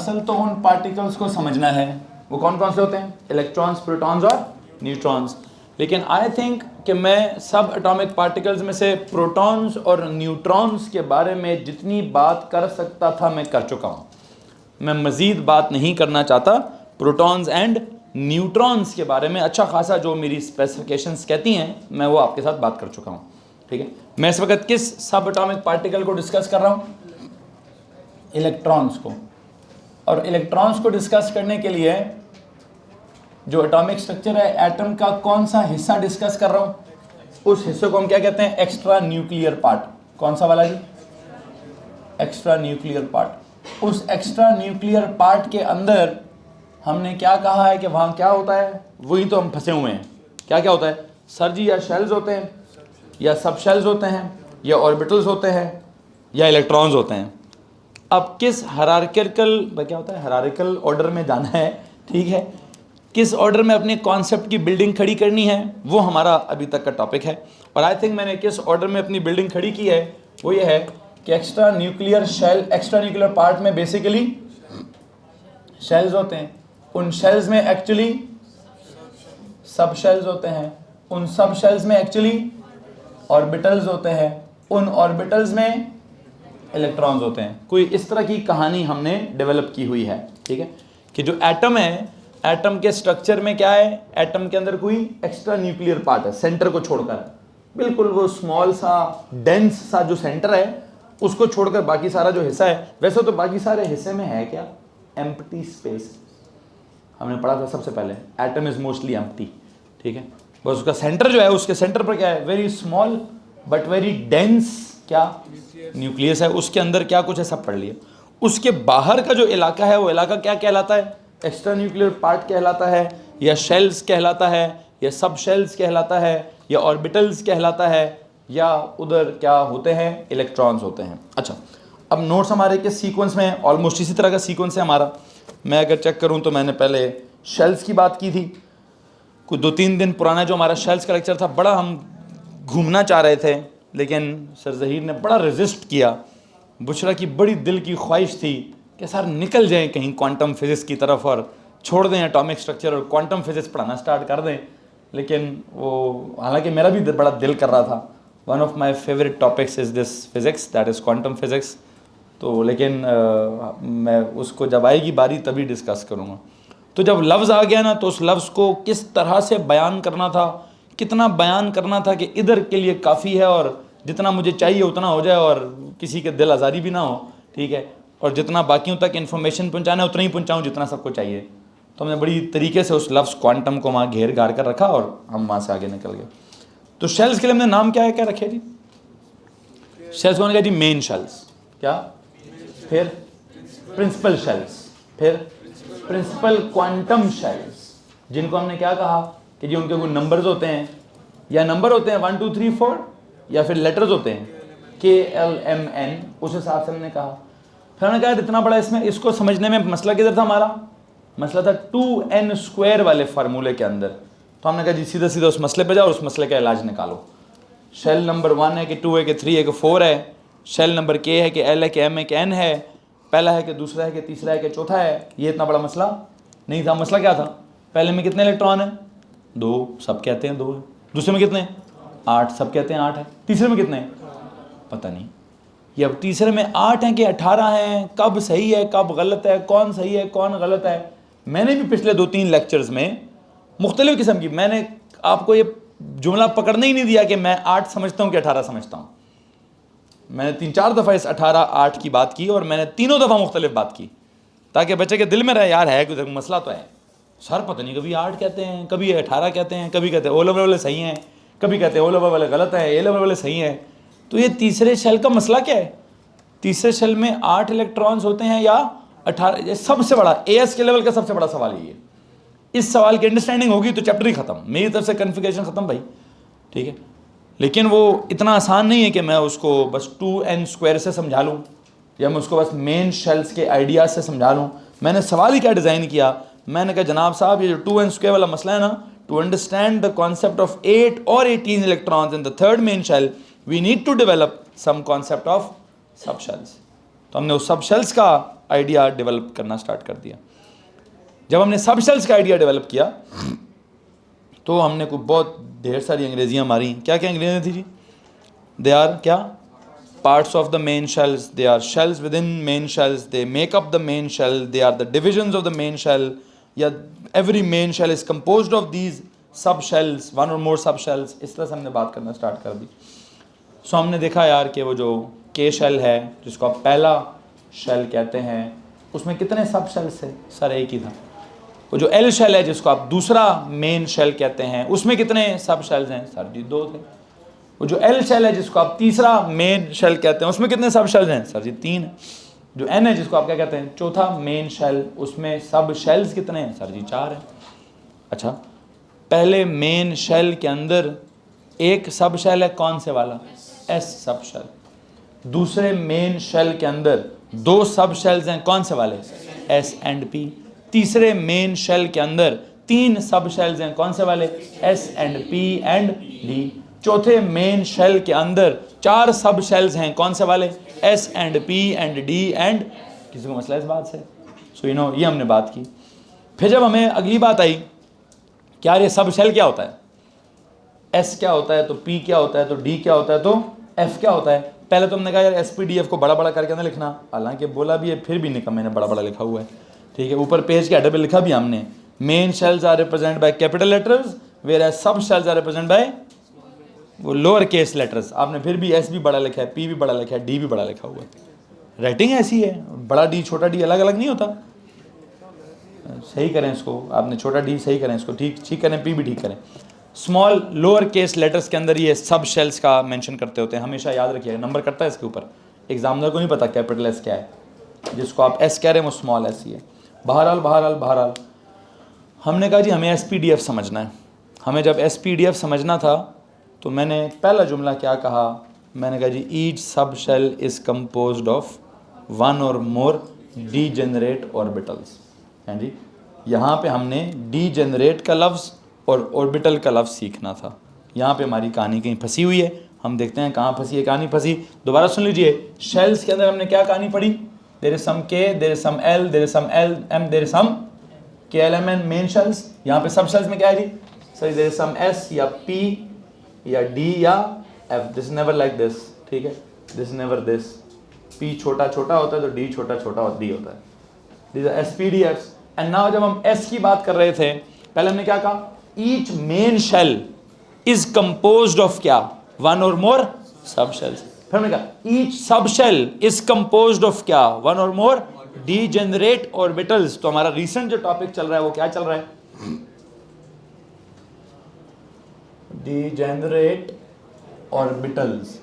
असल तो उन पार्टिकल्स को समझना है, वो कौन कौन से होते हैं, इलेक्ट्रॉन्स, प्रोटॉन्स और न्यूट्रॉन्स। लेकिन आई थिंक कि मैं सब एटॉमिक पार्टिकल्स में से प्रोटॉन्स और न्यूट्रॉन्स के बारे में जितनी बात कर सकता था मैं कर चुका हूँ। मैं मज़ीद बात नहीं करना चाहता। प्रोटॉन्स एंड न्यूट्रॉन्स के बारे में अच्छा खासा जो मेरी स्पेसिफिकेशंस कहती हैं मैं वो आपके साथ बात कर चुका हूँ। ठीक है, मैं इस वक्त किस सब एटॉमिक पार्टिकल को डिस्कस कर रहा हूँ, इलेक्ट्रॉन्स को। और इलेक्ट्रॉन्स को डिस्कस करने के लिए जो एटॉमिक स्ट्रक्चर है एटम का कौन सा हिस्सा डिस्कस कर रहा हूँ, उस हिस्से को हम क्या कहते हैं, एक्स्ट्रा न्यूक्लियर पार्ट। कौन सा वाला जी, एक्स्ट्रा न्यूक्लियर पार्ट। उस एक्स्ट्रा न्यूक्लियर पार्ट के अंदर हमने क्या कहा है कि वहाँ क्या होता है, वही तो हम फंसे हुए हैं। क्या क्या होता है सर जी, या शेल्स होते हैं, या सब शेल्स होते हैं, या ऑर्बिटल्स होते हैं, या इलेक्ट्रॉन्स होते हैं। अब किस हायरार्किकल क्या होता है, हायरार्किकल ऑर्डर में जाना है, ठीक है, किस ऑर्डर में अपने कॉन्सेप्ट की बिल्डिंग खड़ी करनी है, वो हमारा अभी तक का टॉपिक है। और आई थिंक मैंने किस ऑर्डर में अपनी बिल्डिंग खड़ी की है वो ये है कि extra nuclear shell, extra nuclear part में बेसिकली शेल्स होते हैं, उन शेल्स में एक्चुअली सब शेल्स होते हैं, उन सब शेल्स में एक्चुअली ऑर्बिटल्स होते हैं, उन ऑर्बिटल्स में इलेक्ट्रॉन्स होते हैं। कोई इस तरह की कहानी हमने डेवलप की हुई है। ठीक है, कि जो एटम है, एटम के स्ट्रक्चर में क्या है, एटम के अंदर कोई एक्स्ट्रा न्यूक्लियर पार्ट है, सेंटर को छोड़कर, बिल्कुल वो स्मॉल सा डेंस सा जो सेंटर है उसको छोड़कर बाकी सारा जो हिस्सा है, वैसे तो बाकी सारे हिस्से में है क्या, एम्प्टी स्पेस। हमने पढ़ा था सबसे पहले, एटम इज मोस्टली एम्प्टी। ठीक है, बस उसका सेंटर जो है, उसके सेंटर पर क्या है, very small but very dense क्या, न्यूक्लियस है, उसके अंदर क्या कुछ है सब पढ़ लिया। उसके बाहर का जो इलाका है वो इलाका क्या कहलाता है, एक्स्ट्रा न्यूक्लियर पार्ट कहलाता है, या शेल्स कहलाता है, या सब शेल्स कहलाता है, या ऑर्बिटल्स कहलाता है, या उधर क्या होते हैं, इलेक्ट्रॉन्स होते हैं। अच्छा, अब नोट्स हमारे के सीक्वेंस में ऑलमोस्ट इसी तरह का सीक्वेंस है हमारा। मैं अगर चेक करूं तो मैंने पहले शेल्स की बात की थी, कुछ 2-3 दिन पुराना जो हमारा शेल्स का लेक्चर था, बड़ा हम घूमना चाह रहे थे लेकिन सर ज़हीर ने बड़ा रेजिस्ट किया। बुशरा की बड़ी दिल की ख्वाहिश थी कि सर निकल जाएं कहीं क्वांटम फिज़िक्स की तरफ और छोड़ दें एटॉमिक स्ट्रक्चर और क्वांटम फिज़िक्स पढ़ाना स्टार्ट कर दें। लेकिन वो, हालांकि मेरा भी बड़ा दिल कर रहा था, one of my favourite topics is this physics, that is quantum physics. तो लेकिन मैं उसको जब आएगी बारी तभी डिस्कस करूँगा। तो जब लफ्ज़ आ गया ना, तो उस लफ्ज़ को किस तरह से बयान करना था, कितना बयान करना था कि इधर के लिए काफ़ी है और जितना मुझे चाहिए उतना हो जाए और किसी के दिल आज़ारी भी ना हो। ठीक है, और जितना बाकियों तक इन्फॉर्मेशन पहुंचाना है उतना ही पहुंचाऊं जितना सबको चाहिए। तो हमने बड़ी तरीके से उस लफ्ज़ क्वांटम को वहाँ घेर घार कर रखा और हम वहाँ से आगे निकल गए। तो शेल्स के लिए हमने नाम क्या है, क्या रखे जी, शेल्स को कहा जी मेन शेल्स, क्या, फिर प्रिंसिपल शेल्स, फिर प्रिंसिपल क्वांटम शेल्स, जिनको हमने क्या कहा कि जी उनके कोई नंबर्स होते हैं, या नंबर होते हैं 1 2 3 4, या फिर लेटर्स होते हैं KLMN, उस हिसाब से हमने कहा। फिर हमने कहा इतना बड़ा इसमें, इसको समझने में मसला किधर था हमारा, मसला था 2n² वाले फार्मूले के अंदर। तो हमने कहा जी सीधा सीधा उस मसले पे जाओ और उस मसले का इलाज निकालो। शेल नंबर 1 है कि 2 है कि 3 है कि 4 है, शेल नंबर K है कि L है कि M है कि N है, पहला है कि दूसरा है कि तीसरा है कि चौथा है। ये इतना बड़ा मसला नहीं था। मसला क्या था, पहले में कितने इलेक्ट्रॉन है, 2, सब कहते हैं 2 है। दूसरे में कितने, 8, सब कहते हैं 8 है। तीसरे में कितने, पता नहीं। ये अब तीसरे में 8 हैं कि 18 हैं, कब सही है कब गलत है, कौन सही है कौन गलत है। मैंने भी पिछले 2-3 लेक्चर्स में मुख्तलिफ किस्म की, मैंने आपको ये जुमला पकड़ने ही नहीं दिया कि मैं 8 समझता हूँ कि 18 समझता हूँ। मैंने 3-4 दफ़ा इस 18-8 की बात की और मैंने तीनों दफ़ा मुख्तलिफ बात की, ताकि बच्चे के दिल में रहे यार है कुछ मसला तो है। सर पता नहीं, कभी 8 कहते हैं, कभी 18 कहते हैं, कभी कहते हैं ओ लेवल वाले सही हैं, कभी कहते हैं ओ लेवल वाले गलत है, ए लेवल वाले सही हैं। तो ये तीसरे शेल का मसला क्या है, तीसरे शेल में 8 इलेक्ट्रॉन्स होते हैं या 18? सबसे बड़ा AS के लेवल का सबसे बड़ा सवाल ये। इस सवाल की अंडरस्टैंडिंग होगी तो चैप्टर ही ख़त्म, मेरी तरफ से कन्फिगरेशन ख़त्म भाई। ठीक है, लेकिन वो इतना आसान नहीं है कि मैं उसको बस 2n² से समझा लूँ या मैं उसको बस मेन शेल्स के आइडियाज़ से समझा लूँ। मैंने सवाल ही क्या डिज़ाइन किया, मैंने कहा जनाब साहब ये जो 2n² वाला मसला है ना, to understand the concept of 8 और 18 electrons in the third main shell we need to develop some concept of sub shells. तो हमने उस सब शेल्स का आइडिया डेवलप करना स्टार्ट कर दिया। जब हमने सब शेल्स का आइडिया डेवलप किया तो हमने को बहुत ढेर सारी अंग्रेजियाँ मारी। क्या क्या अंग्रेजियाँ थी जी? दे आर क्या? Parts of the main shells, they are shells within main shells, they make up the main shell, they are the divisions of the main shell, या every main shell is composed of these sub shells, one और more सब shells. इस तरह से हमने बात करना start कर दी। सो हमने देखा यार कि वो जो के शेल है, जिसको आप पहला शेल कहते हैं, उसमें कितने सब शेल्स थे? सर एक ही था। वो जो एल शेल है, जिसको आप दूसरा मेन शेल कहते हैं, उसमें कितने सब शेल्स हैं? सर जी 2 थे। वो जो एल शेल है, जिसको आप तीसरा मेन शेल कहते हैं, उसमें कितने सब शेल्स हैं? सर जी 3 है। जो एन है, जिसको आप क्या कहते हैं, चौथा मेन शेल, उसमें सब शेल्स कितने हैं? सर जी 4 हैं। अच्छा, पहले मेन शेल के अंदर एक सब शेल है, कौन से वाला? S sub shell. दूसरे मेन शेल के अंदर 2 सब शेल्स हैं, कौन से वाले? S and P. तीसरे मेन शेल के अंदर 3 सब शेल्स हैं, कौन से वाले? S and P and D. चौथे मेन शेल के अंदर 4 सब शेल्स हैं, कौन से वाले? S and P and D and. किसी को मसला इस बात से? सो ये हमने बात की। फिर जब हमें अगली बात आई कि यार ये सब शेल क्या होता है, एस क्या होता है, तो पी क्या होता है, तो डी क्या होता है, तो एफ क्या होता है। पहले तो हमने कहा यार एस पी डी एफ को बड़ा बड़ा करके ना लिखना, हालांकि बोला भी है, फिर भी नहीं कहा मैंने, बड़ा बड़ा लिखा हुआ है, ठीक है। ऊपर पेज के हेडर पे लिखा भी हमने, main shells are represent by capital letters whereas sub shells are represent by वो लोअर केस लेटर्स। आपने फिर भी एस भी बड़ा लिखा है, पी भी बड़ा लिखा है, डी भी बड़ा लिखा हुआ है। राइटिंग ऐसी है, बड़ा डी छोटा डी अलग अलग नहीं होता। सही करें इसको, आपने छोटा डी सही करें इसको, ठीक करें, पी भी ठीक करें। स्मॉल लोअर केस लेटर्स के अंदर ये सब शेल्स का मेंशन करते होते हैं, हमेशा याद रखिएगा। नंबर करता है इसके ऊपर, एग्जामिनर को नहीं पता कैपिटल एस क्या है, जिसको आप एस कह रहे हैं वो स्मॉल एस ही है। बहरहाल हमने कहा जी हमें एसपीडीएफ समझना है। हमें जब एसपीडीएफ समझना था तो मैंने पहला जुमला क्या कहा, मैंने कहा जी each sub shell is composed of 1 or more degenerate orbitals. हैं जी, यहाँ पे हमने डीजेनरेट का लफ्ज़ और ऑर्बिटल का लफ्ज़ सीखना था। यहाँ पे हमारी कहानी कहीं फंसी हुई है, हम देखते हैं कहाँ फंसी है कहानी। फंसी दोबारा सुन लीजिए। शेल्स के अंदर हमने क्या कहानी पढ़ी? There is some K, there is some L, there is some L M, there is some K L M N main shells. यहाँ पे सब शेल्स में क्या है जी? Sir there is some S या पी या डी या F. This never like this, ठीक है, दिस नेवर दिस। पी छोटा छोटा होता है तो डी छोटा छोटा और डी होता है। This are SPDFs. And now जब हम एस की बात कर रहे थे, पहले हमने क्या कहा? Each main shell is composed of क्या? 1 और मोर सब शेल्स। फिर हमने कहा each sub shell is composed of क्या? 1 और मोर डीजेनरेट ऑर्बिटल्स। तो हमारा रिसेंट जो टॉपिक चल रहा है वो क्या चल रहा है? Degenerate orbitals.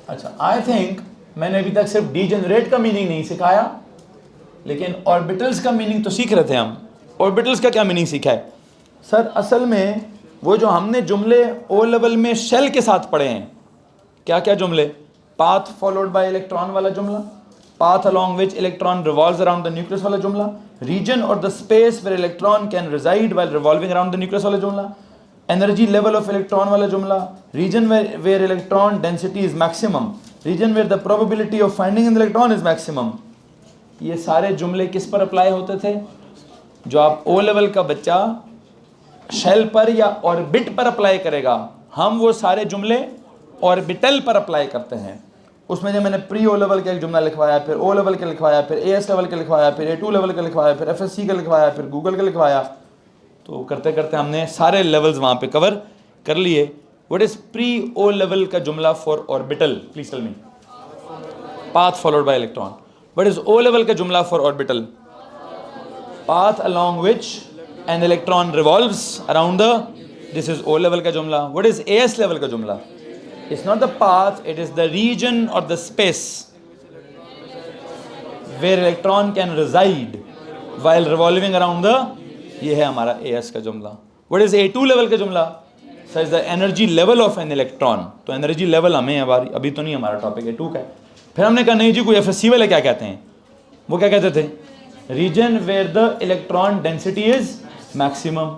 अच्छा, आई थिंक मैंने अभी तक सिर्फ डीजेनरेट का मीनिंग नहीं सिखाया, लेकिन ऑर्बिटल्स का मीनिंग तो सीख रहे थे हम। ऑर्बिटल्स का क्या मीनिंग सीखा है? सर असल में वो जो हमने जुमले ओ लेवल में शेल के साथ पढ़े हैं, क्या क्या जुमले? पाथ फॉलोड बाय इलेक्ट्रॉन वाला जुमला, path along which electron revolves around the nucleus वाला जुमला, रीजन और the space where electron can reside while revolving around the nucleus वाला जुमला, एनर्जी लेवल ऑफ इलेक्ट्रॉन वाला जुमला, region where electron density is maximum, region where the probability of finding in electron is maximum. ये सारे जुमले किस पर apply होते थे? जो आप ओ लेवल का बच्चा शेल पर या ऑर्बिट पर अप्लाई करेगा, हम वो सारे जुमले ऑर्बिटल पर अप्लाई करते हैं। उसमें जब मैंने प्री ओ लेवल का एक जुमला लिखवाया, फिर ओ लेवल का लिखवाया, फिर एएस लेवल का लिखवाया, फिर A2 लेवल का लिखवाया, फिर FSC का लिखवाया, फिर गूगल का लिखवाया, तो करते करते हमने सारे लेवल्स वहाँ पे कवर कर लिए। What is pre O level का जुमला for orbital? Please tell me. Path followed by electron. What is O level का जुमला for orbital? Path along which an electron revolves around the, this is O level का जुमला। What is as level का जुमला? It's not the path, it is the region or the space where electron can reside while revolving around the, ये है हमारा AS का जुमला। What is A2 level का जुमला? So is the energy level of an electron। तो energy level हमें अभी तो नहीं हमारा टॉपिक A2 का है। फिर हमने कहा नहीं जी कोई FSC वाले क्या कहते हैं? वो क्या कहते थे? Region where the electron density is maximum.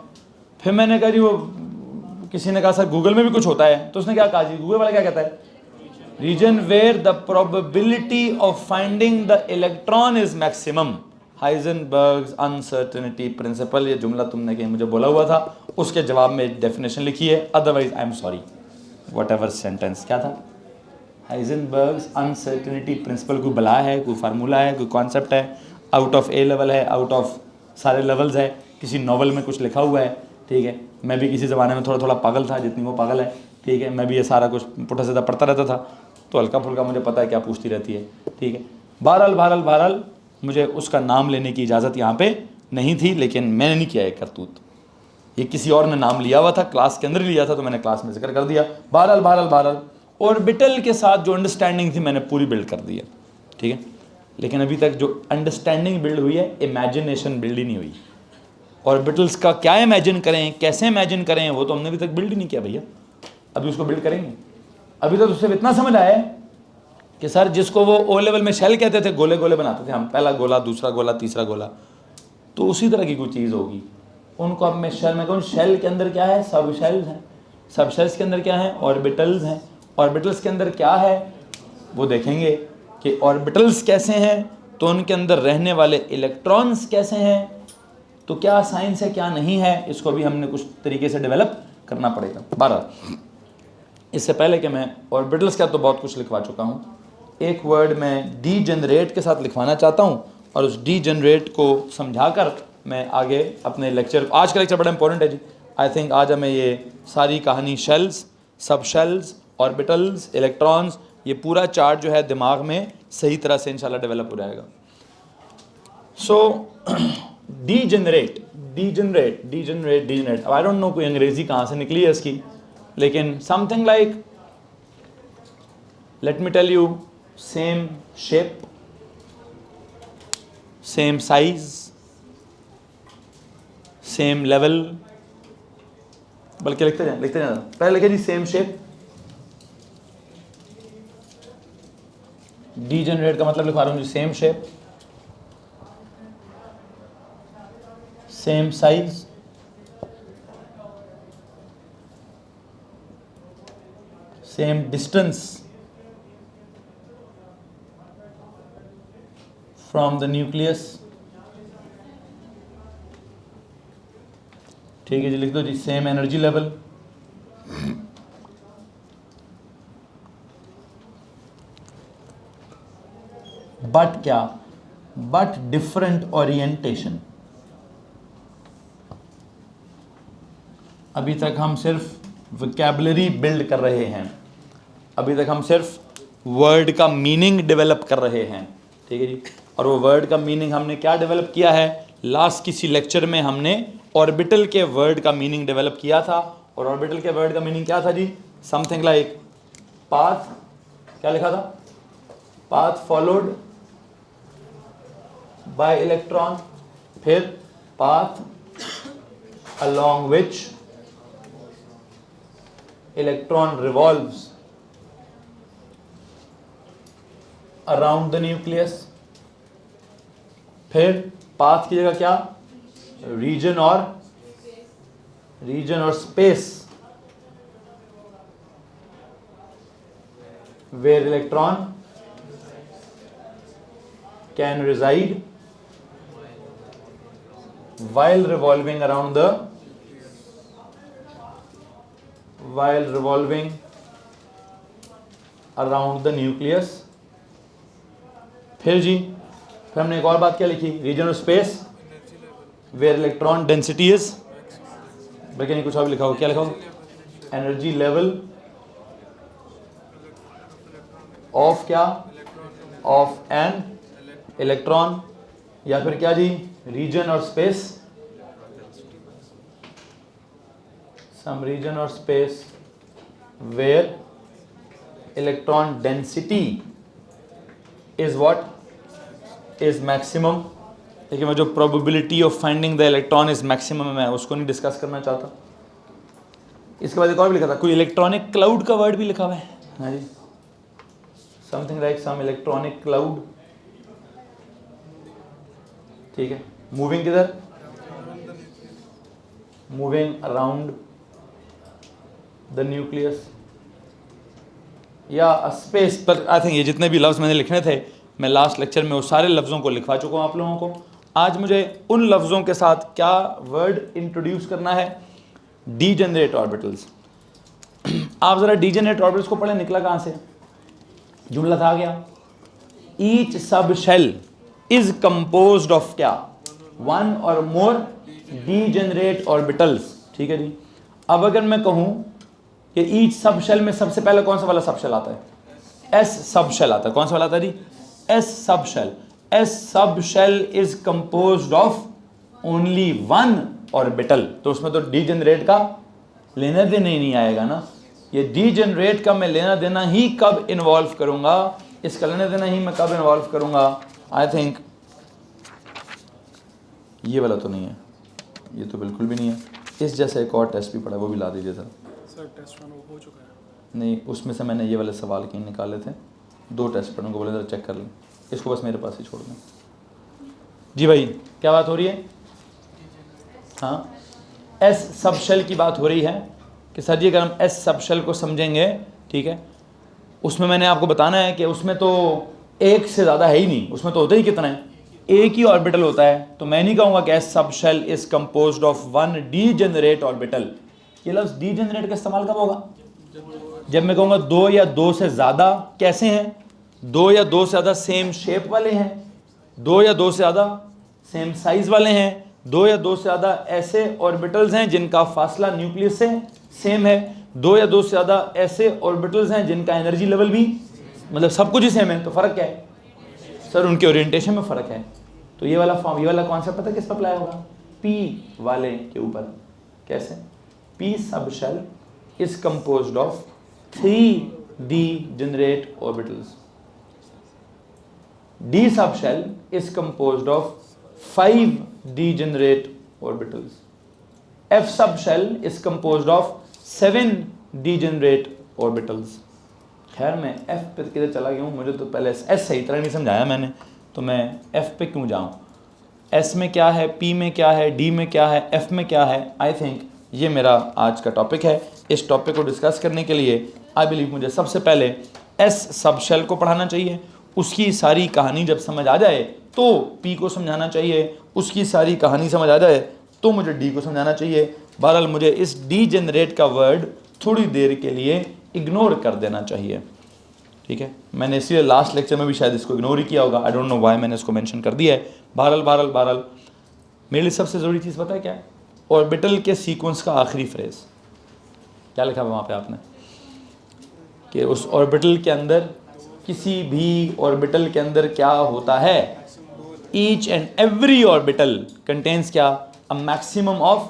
फिर मैंने कहा जी वो किसी ने कहा सर गूगल में भी कुछ होता है, तो उसने क्या कहा जी? गूगल वाला क्या कहता है? Region where the probability of finding the electron is maximum, Heisenberg's uncertainty principle. ये जुमला तुमने कहीं मुझे बोला हुआ था, उसके जवाब में डेफिनेशन लिखी है, otherwise I am sorry. What ever sentence क्या था? हाइजेनबर्ग्स अनसर्टेनिटी प्रिंसिपल कोई बला है, कोई फार्मूला है, कोई कॉन्सेप्ट है, आउट ऑफ ए लेवल है, आउट ऑफ सारे लेवल्स है, किसी नॉवल में कुछ लिखा हुआ है। ठीक है, मैं भी किसी ज़माने में थोड़ा थोड़ा पागल था जितनी वो पागल है। ठीक है, मैं भी ये सारा कुछ पुट्ठा सीधा पढ़ता रहता था, तो हल्का फुल्का मुझे पता है क्या पूछती रहती है। ठीक है, बहरहाल बहरहाल बहरहाल मुझे उसका नाम लेने की इजाज़त यहाँ पे नहीं थी, लेकिन मैंने नहीं किया ये करतूत। ये किसी और ने नाम लिया हुआ था, क्लास के अंदर ही लिया था, तो मैंने क्लास में जिक्र कर दिया। बहरहाल बहरहाल बहरहाल ऑर्बिटल के साथ जो अंडरस्टैंडिंग थी मैंने पूरी बिल्ड कर दी है। ठीक है, लेकिन अभी तक जो अंडरस्टैंडिंग बिल्ड हुई है, इमेजिनेशन बिल्ड ही नहीं हुई। ऑर्बिटल्स का क्या इमेजिन करें, कैसे इमेजिन करें, वो तो हमने अभी तक बिल्ड ही नहीं किया भैया। अभी उसको बिल्ड करेंगे। अभी तो उससे इतना समझ आया है कि सर जिसको वो ओ लेवल में शेल कहते थे, गोले गोले बनाते थे हम, पहला गोला, दूसरा गोला, तीसरा गोला, तो उसी तरह की कोई चीज़ होगी। उनको अब मैं शेल में कहूँ, शेल के अंदर क्या है? सब शेल्स हैं। सब शेल्स के अंदर क्या है? ऑर्बिटल्स हैं। ऑर्बिटल्स के अंदर क्या है वो देखेंगे कि ऑर्बिटल्स कैसे हैं, तो उनके अंदर रहने वाले इलेक्ट्रॉन्स कैसे हैं, तो क्या साइंस है क्या नहीं है, इसको भी हमने कुछ तरीके से डेवलप करना पड़ेगा। 12 इससे पहले कि मैं ऑर्बिटल्स का तो बहुत कुछ लिखवा चुका हूँ, एक वर्ड मैं डी जनरेट के साथ लिखवाना चाहता हूँ, और उस डी जनरेट को समझाकर मैं आगे अपने लेक्चर, आज का लेक्चर बड़ा इंपॉर्टेंट है जी। आई थिंक आज हमें ये सारी कहानी शेल्स, सब शेल्स, ऑर्बिटल्स, इलेक्ट्रॉन्स, ये पूरा चार्ट जो है दिमाग में सही तरह से इंशाल्लाह डेवलप हो जाएगा। So degenerate, degenerate, degenerate, degenerate, अब आई डोंट नो कोई अंग्रेजी कहाँ से निकली है इसकी, लेकिन something like, let me tell you, same shape, same size, same level, बल्कि लिखते जाए, पहले लिखे जी सेम शेप। डी जनरेट का मतलब लिखवा रहा हूँ जी, same shape, same size, same distance from the nucleus. ठीक है जी, लिख दो जी, सेम एनर्जी लेवल, बट क्या, बट डिफरेंट ओरिएंटेशन। अभी तक हम सिर्फ वोकैबुलरी बिल्ड कर रहे हैं, अभी तक हम सिर्फ वर्ड का मीनिंग डेवलप कर रहे हैं। ठीक है जी, और वो वर्ड का मीनिंग हमने क्या डेवलप किया है, लास्ट किसी लेक्चर में हमने ऑर्बिटल के वर्ड का मीनिंग डेवलप किया था। और ऑर्बिटल के वर्ड का मीनिंग क्या था जी? समथिंग लाइक पाथ, क्या लिखा था? पाथ फॉलोड बाय इलेक्ट्रॉन, फिर path along which electron revolves around the nucleus, फिर पाथ की जगह क्या? रीजन और space where electron can reside while revolving around the nucleus। फिर जी, फिर हमने एक और बात क्या लिखी? रीजन और space where electron density is, बल्कि नहीं कुछ और लिखा हो, क्या लिखा हो? एनर्जी लेवल ऑफ क्या? ऑफ एन इलेक्ट्रॉन, या फिर क्या जी? रीजन और स्पेस, सम रीजन और space where electron density is what? Is maximum. लेकिन मैं जो probability of finding the electron is maximum, मैं उसको नहीं डिस्कस करना चाहता। इसके बाद एक और भी लिखा था, कोई इलेक्ट्रॉनिक क्लाउड का वर्ड भी लिखा हुआ है। हाँ जी, something like some electronic cloud. ठीक है, मूविंग किधर? Moving around the nucleus. या स्पेस पर। आई थिंक ये जितने भी लफ्ज़ मैंने लिखने थे मैं लास्ट लेक्चर में उस सारे लफ्ज़ों को लिखवा चुका हूँ आप लोगों को। आज मुझे उन लफ्ज़ों के साथ क्या वर्ड इंट्रोड्यूस करना है, डीजेनरेट ऑर्बिटल्स। आप ज़रा डीजेनरेट ऑर्बिटल्स को पढ़े, निकला कहाँ से, जुमला था क्या, each sub shell is composed of क्या, वन और मोर डीजेनरेट ऑर्बिटल्स। ठीक है जी। अब अगर मैं कहूँ कि ईच सब शेल में सबसे पहले कौन सा वाला सब शेल आता है, एस सब शेल आता है। कौन सा वाला आता है जी, S sub shell. S sub shell is composed of only one orbital. तो उसमें तो डीजेनरेट का लेना देना ही नहीं आएगा ना। ये डीजेनरेट का मैं लेना देना ही कब इन्वॉल्व करूंगा, इसका लेना देना ही मैं कब इन्वॉल्व करूंगा, आई थिंक ये वाला तो नहीं है, ये तो बिल्कुल भी नहीं है। इस जैसा एक और टेस्ट भी पड़ा, वो भी ला दीजिए सर टेस्ट वन हो चुका है। नहीं, उसमें से मैंने ये वाले सवाल क्यों निकाले थे, 2 टेस्ट पढ़ने को बोले, ज़रा चेक कर लें। इसको बस मेरे पास ही छोड़ दें। जी भाई क्या बात हो रही है, हाँ एस सब शेल की बात हो रही है कि सर जी अगर हम एस सब शेल को समझेंगे, ठीक है, उसमें मैंने आपको बताना है कि उसमें तो एक से ज़्यादा है ही नहीं, उसमें तो होते ही कितना है, एक ही ऑर्बिटल होता है। तो मैं नहीं कहूँगा कि S sub shell is composed of one degenerate orbital. ये लफ्ज़ डीजेनरेट का इस्तेमाल कब होगा, जब मैं कहूँगा 2 या 2 से ज़्यादा कैसे हैं, 2 या 2 से ज़्यादा सेम शेप वाले हैं, 2 या 2 से ज़्यादा सेम साइज़ वाले हैं, 2 या 2 से ज़्यादा ऐसे ऑर्बिटल्स हैं जिनका फासला न्यूक्लियस से सेम है, 2 या 2 से ज़्यादा ऐसे ऑर्बिटल्स हैं जिनका एनर्जी लेवल भी, मतलब सब कुछ ही सेम है। तो फ़र्क क्या है सर, उनके ओरिएंटेशन में फ़र्क है। तो ये वाला फॉर्म, ये वाला कॉन्सेप्ट पता है किस पर अप्लाई होगा, पी वाले के ऊपर। कैसे, P sub shell is composed of 3 degenerate orbitals. D subshell is composed of 5 degenerate orbitals. F subshell is composed of 7 degenerate orbitals. खैर मैं F पे किधर चला गया हूँ, मुझे तो पहले S सही तरह नहीं समझाया मैंने, तो मैं F पे क्यों जाऊँ। S में क्या है, P में क्या है, D में क्या है, F में क्या है। आई थिंक ये मेरा आज का टॉपिक है। इस टॉपिक को डिस्कस करने के लिए आई बिलीव मुझे सबसे पहले एस सब शेल को पढ़ाना चाहिए, उसकी सारी कहानी जब समझ आ जाए तो पी को समझाना चाहिए, उसकी सारी कहानी समझ आ जाए तो मुझे डी को समझाना चाहिए। बहरहाल मुझे इस डीजेनरेट का वर्ड थोड़ी देर के लिए इग्नोर कर देना चाहिए, ठीक है। मैंने इसलिए लास्ट लेक्चर में भी शायद इसको इग्नोर ही किया होगा, आई डोंट नो व्हाई मैंने इसको मेंशन कर दिया है। बहरहाल मेरे लिए सबसे ज़रूरी चीज़ पता है क्या है, ऑर्बिटल के सीक्वेंस का आखिरी फ्रेज क्या लिखा है वहाँ पे आपने, कि उस ऑर्बिटल के अंदर, किसी भी ऑर्बिटल के अंदर क्या होता है, each and every orbital contains क्या, अ मैक्सिमम ऑफ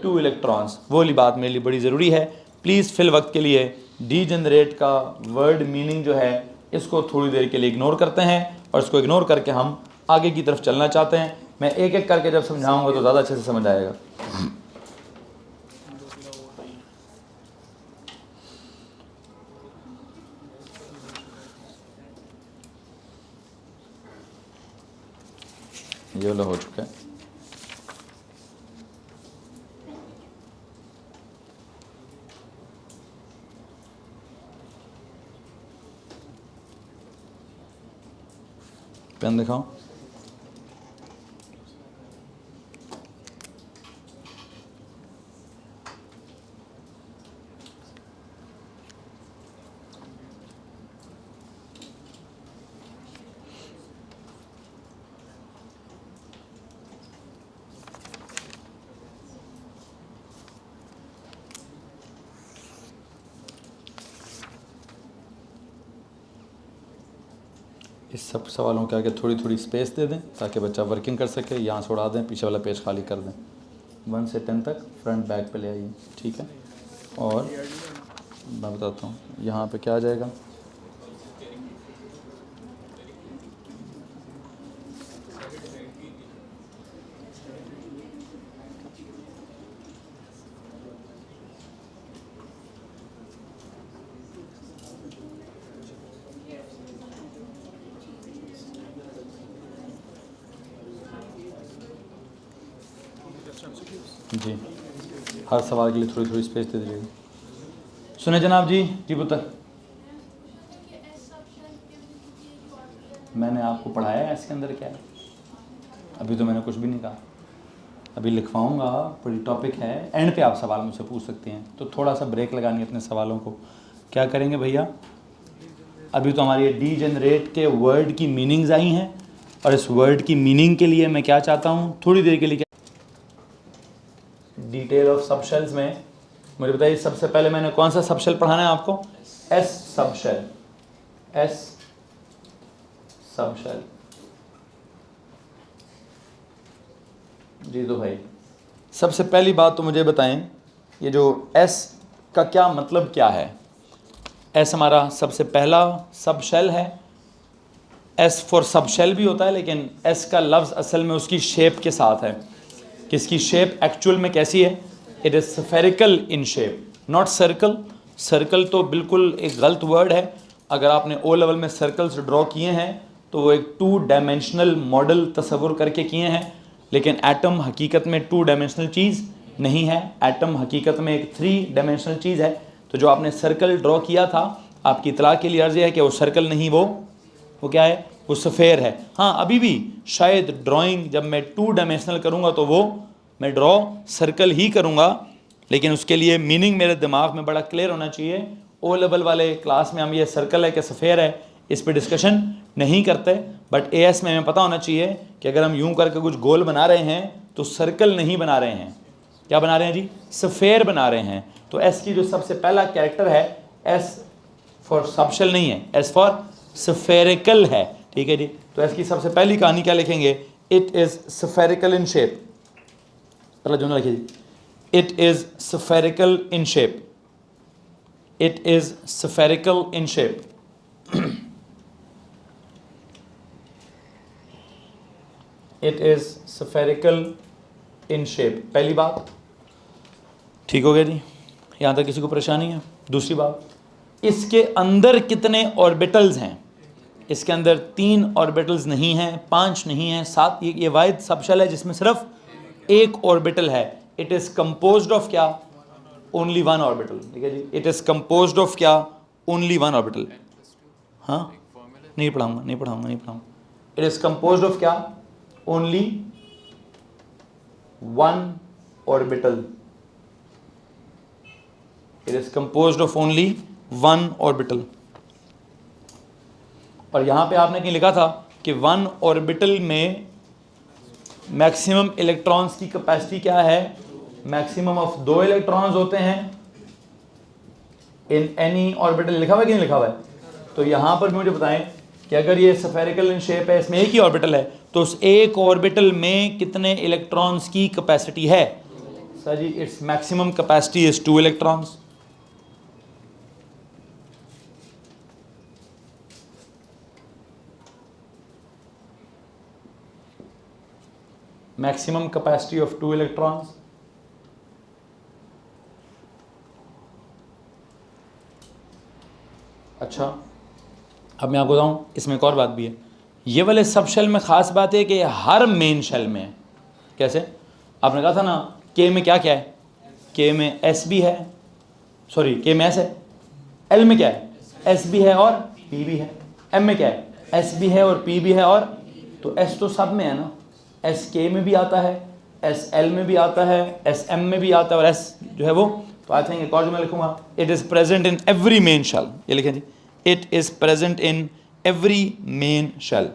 2 इलेक्ट्रॉन्स। वो वाली बात मेरे लिए बड़ी ज़रूरी है। प्लीज़ फिल वक्त के लिए डीजेनरेट का वर्ड मीनिंग जो है इसको थोड़ी देर के लिए इग्नोर करते हैं, और इसको इग्नोर करके हम आगे की तरफ चलना चाहते हैं। मैं एक एक करके जब समझाऊंगा तो ज़्यादा अच्छे से समझ आएगा। ये वाला हो चुका है। पेन दिखाओ। इस सब सवालों के आगे थोड़ी थोड़ी स्पेस दे दें ताकि बच्चा वर्किंग कर सके। यहाँ से उड़ा दें, पीछे वाला पेज खाली कर दें। 1 से 10 तक फ्रंट बैक पे ले आइए, ठीक है। और मैं बताता हूँ यहाँ पे क्या आ जाएगा। जी, हर सवाल के लिए थोड़ी थोड़ी स्पेस दे दीजिएगा। सुने जनाब जी, जी पुत्र, मैंने आपको पढ़ाया है इसके अंदर क्या है? अभी तो मैंने कुछ भी नहीं कहा, अभी लिखवाऊंगा, पूरी टॉपिक है, एंड पे आप सवाल मुझसे पूछ सकते हैं। तो थोड़ा सा ब्रेक लगानी है अपने सवालों को। क्या करेंगे भैया? अभी तो हमारी डी जनरेट के वर्ड की मीनिंग्स आई हैं, और इस वर्ड की मीनिंग के लिए मैं क्या चाहता हूँ, थोड़ी देर के लिए क्या डिटेल ऑफ सबशेल्स में मुझे बताइए। सबसे पहले मैंने कौन सा सबशेल पढ़ाना है आपको? S subshell. एस सबशेल जी। तो भाई सबसे पहली बात तो मुझे बताएं, ये जो एस का क्या मतलब क्या है? एस हमारा सबसे पहला सबशेल है। एस फॉर सबशेल भी होता है, लेकिन एस का लफ्ज़ असल में उसकी शेप के साथ है। किसकी शेप एक्चुअल में कैसी है? It is spherical in shape, not circle. Circle तो बिल्कुल एक गलत वर्ड है। अगर आपने ओ लेवल में सर्कल्स ड्रॉ किए हैं तो वो एक 2 डायमेंशनल मॉडल तस्वुर करके किए हैं, लेकिन एटम हकीकत में 2 डायमेंशनल चीज़ नहीं है। एटम हकीकत में एक 3 डायमेंशनल चीज़ है। तो जो आपने सर्कल ड्रॉ किया था, आपकी इतला के लिए अर्ज़ है कि वो सर्कल नहीं, वो क्या है? वो सफ़ेयर है। हाँ, अभी भी शायद ड्राइंग जब मैं 2 डायमेंशनल करूँगा तो वो मैं ड्रॉ सर्कल ही करूँगा, लेकिन उसके लिए मीनिंग मेरे दिमाग में बड़ा क्लियर होना चाहिए। ओ लेवल वाले क्लास में हम ये सर्कल है कि सफ़ेयर है इस पर डिस्कशन नहीं करते, बट एएस में हमें पता होना चाहिए कि अगर हम यूं करके कुछ गोल बना रहे हैं तो सर्कल नहीं बना रहे हैं। क्या बना रहे हैं जी? सफ़ेयर बना रहे हैं। तो एस की जो सबसे पहला कैरेक्टर है, एस फॉर सबशेल नहीं है, एस फॉर स्फेरिकल है। ठीक है जी। तो एस की सबसे पहली कहानी क्या लिखेंगे? It is spherical in shape. पहला जुमला लिखिए जी, it is spherical in shape. It is spherical in shape. It is spherical in shape. पहली बात ठीक हो गया जी, यहाँ तक किसी को परेशानी है? दूसरी बात, इसके अंदर कितने ऑर्बिटल्स हैं? इसके अंदर 3 ऑर्बिटल्स नहीं हैं, 5 नहीं हैं, 7। ये वाहिद सबशेल है जिसमें सिर्फ एक ऑर्बिटल है। इट इज़ कंपोज्ड ऑफ क्या? Only 1 orbital. ठीक है जी। इट इज़ कंपोज्ड ऑफ क्या? Only 1 orbital. हाँ, नहीं पढ़ाऊंगा। इट इज़ कंपोज्ड ऑफ क्या? Only 1 orbital. It is composed of only 1 orbital. और यहाँ पे आपने कहीं लिखा था कि 1 ऑर्बिटल में मैक्सिमम इलेक्ट्रॉन्स की कैपेसिटी क्या है? मैक्सिमम ऑफ 2 इलेक्ट्रॉन्स होते हैं इन एनी ऑर्बिटल। लिखा हुआ है कि नहीं लिखा हुआ है? तो यहाँ पर भी मुझे बताएं कि अगर ये स्फेरिकल इन शेप है, इसमें एक ही ऑर्बिटल है, तो उस एक ऑर्बिटल में कितने इलेक्ट्रॉन्स की कैपेसिटी है? Sir ji, its maximum capacity is 2 electrons. Maximum capacity of 2 electrons. अच्छा, अब मैं आपको बताऊं, इसमें एक और बात भी है। ये वाले सब शेल में ख़ास बात है कि हर मेन शेल में है। कैसे? आपने कहा था ना के में क्या क्या है? के में एस भी है, सॉरी के में एस है। एल में क्या है? एस भी है और पी भी है। एम में क्या है? एस भी है और पी भी है। और तो एस तो सब में है ना। एस के में भी आता है, एस एल में भी आता है, एस एम में भी आता है, और एस जो है वो, तो आई थिंक एक और जो मैं लिखूंगा, it is present in every main shell. ये लिखें जी, it is present in every main shell.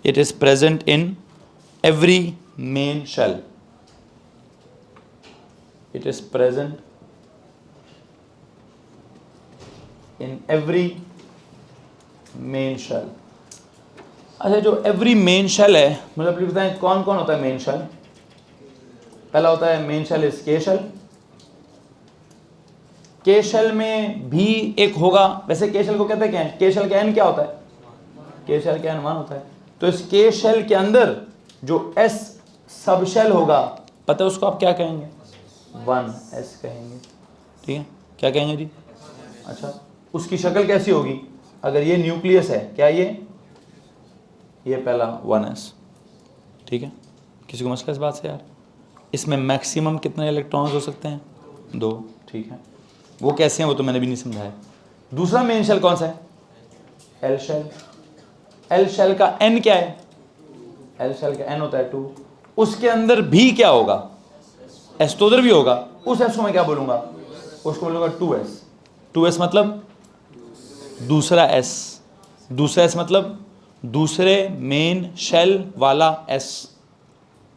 It is present in every main shell. It is present in every main shell. अच्छा, जो एवरी मेन शेल है, मतलब ये बताएं कौन कौन होता है मेन शेल? पहला होता है मेन शेल इज के शेल। के शेल में भी एक होगा, वैसे के शेल को कहते हैं क्या है? के शेल का एन क्या होता है? के शेल का एन 1 होता है। तो इस के शेल के अंदर जो एस सब शेल होगा, पता है उसको आप क्या कहेंगे? 1s कहेंगे। ठीक है, क्या कहेंगे जी? अच्छा, उसकी शक्ल कैसी होगी? अगर ये न्यूक्लियस है, क्या ये पहला 1s। ठीक है, किसी को मसला इस बात से? यार, इसमें मैक्सिमम कितने इलेक्ट्रॉन्स हो सकते हैं? 2। ठीक है, वो कैसे हैं वो तो मैंने भी नहीं समझाया। दूसरा मेन शेल कौन सा है? एल शेल, एल शेल का एन क्या है, एल शेल का एन होता है 2, उसके अंदर भी क्या होगा, एस तो उधर भी होगा, उस एस को मैं क्या बोलूंगा, उसको बोलूंगा 2s। 2s मतलब दूसरा एस, दूसरा एस मतलब दूसरे मेन शेल वाला एस,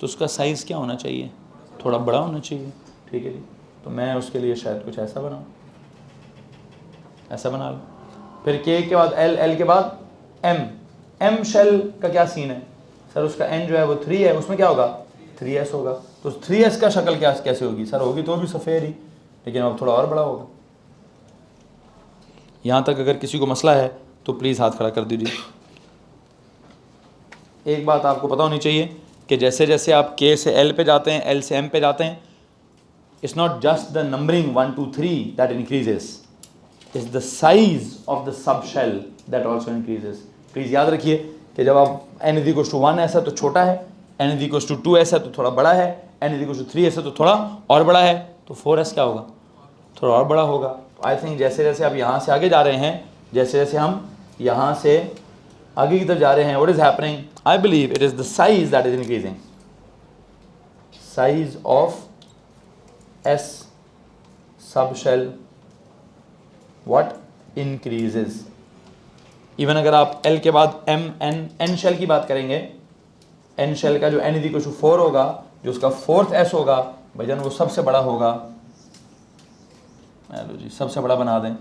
तो उसका साइज क्या होना चाहिए, थोड़ा बड़ा होना चाहिए, ठीक है जी। तो मैं उसके लिए शायद कुछ ऐसा बनाऊं, ऐसा बना लो। फिर के के बाद एल, एल के बाद एम, एम शेल का क्या सीन है सर, उसका एन जो है वो 3 है, उसमें क्या होगा 3s होगा, तो 3s का शक्ल क्या कैसे होगी सर, होगी तो भी सफ़ेद ही, लेकिन अब थोड़ा और बड़ा होगा। यहाँ तक अगर किसी को मसला है तो प्लीज़ हाथ खड़ा कर दीजिए। एक बात आपको पता होनी चाहिए कि जैसे जैसे आप के से एल पे जाते हैं, एल से एम पे जाते हैं, it's not just the numbering 1 2 3 that increases, is the size of the sub shell that also increases. Please याद रखिए कि जब आप n is equal to 1s है तो छोटा है, n is equal to 2s है तो थोड़ा बड़ा है, n is equal to 3s है तो थोड़ा और बड़ा है, तो 4s क्या होगा, थोड़ा और बड़ा होगा। आई थिंक जैसे जैसे आप यहाँ से आगे जा रहे हैं, जैसे जैसे हम यहाँ से आगे की तरफ जा रहे हैं, what is happening, I believe it is the size that is increasing, size of S sub shell what increases. Even अगर आप एल के बाद एम एन एन शेल की बात करेंगे, एन शेल का जो एन इज इक्वल टू 4 होगा, जो उसका 4th एस होगा भाईजान वो सबसे बड़ा होगा, लो जी सबसे बड़ा बना दें।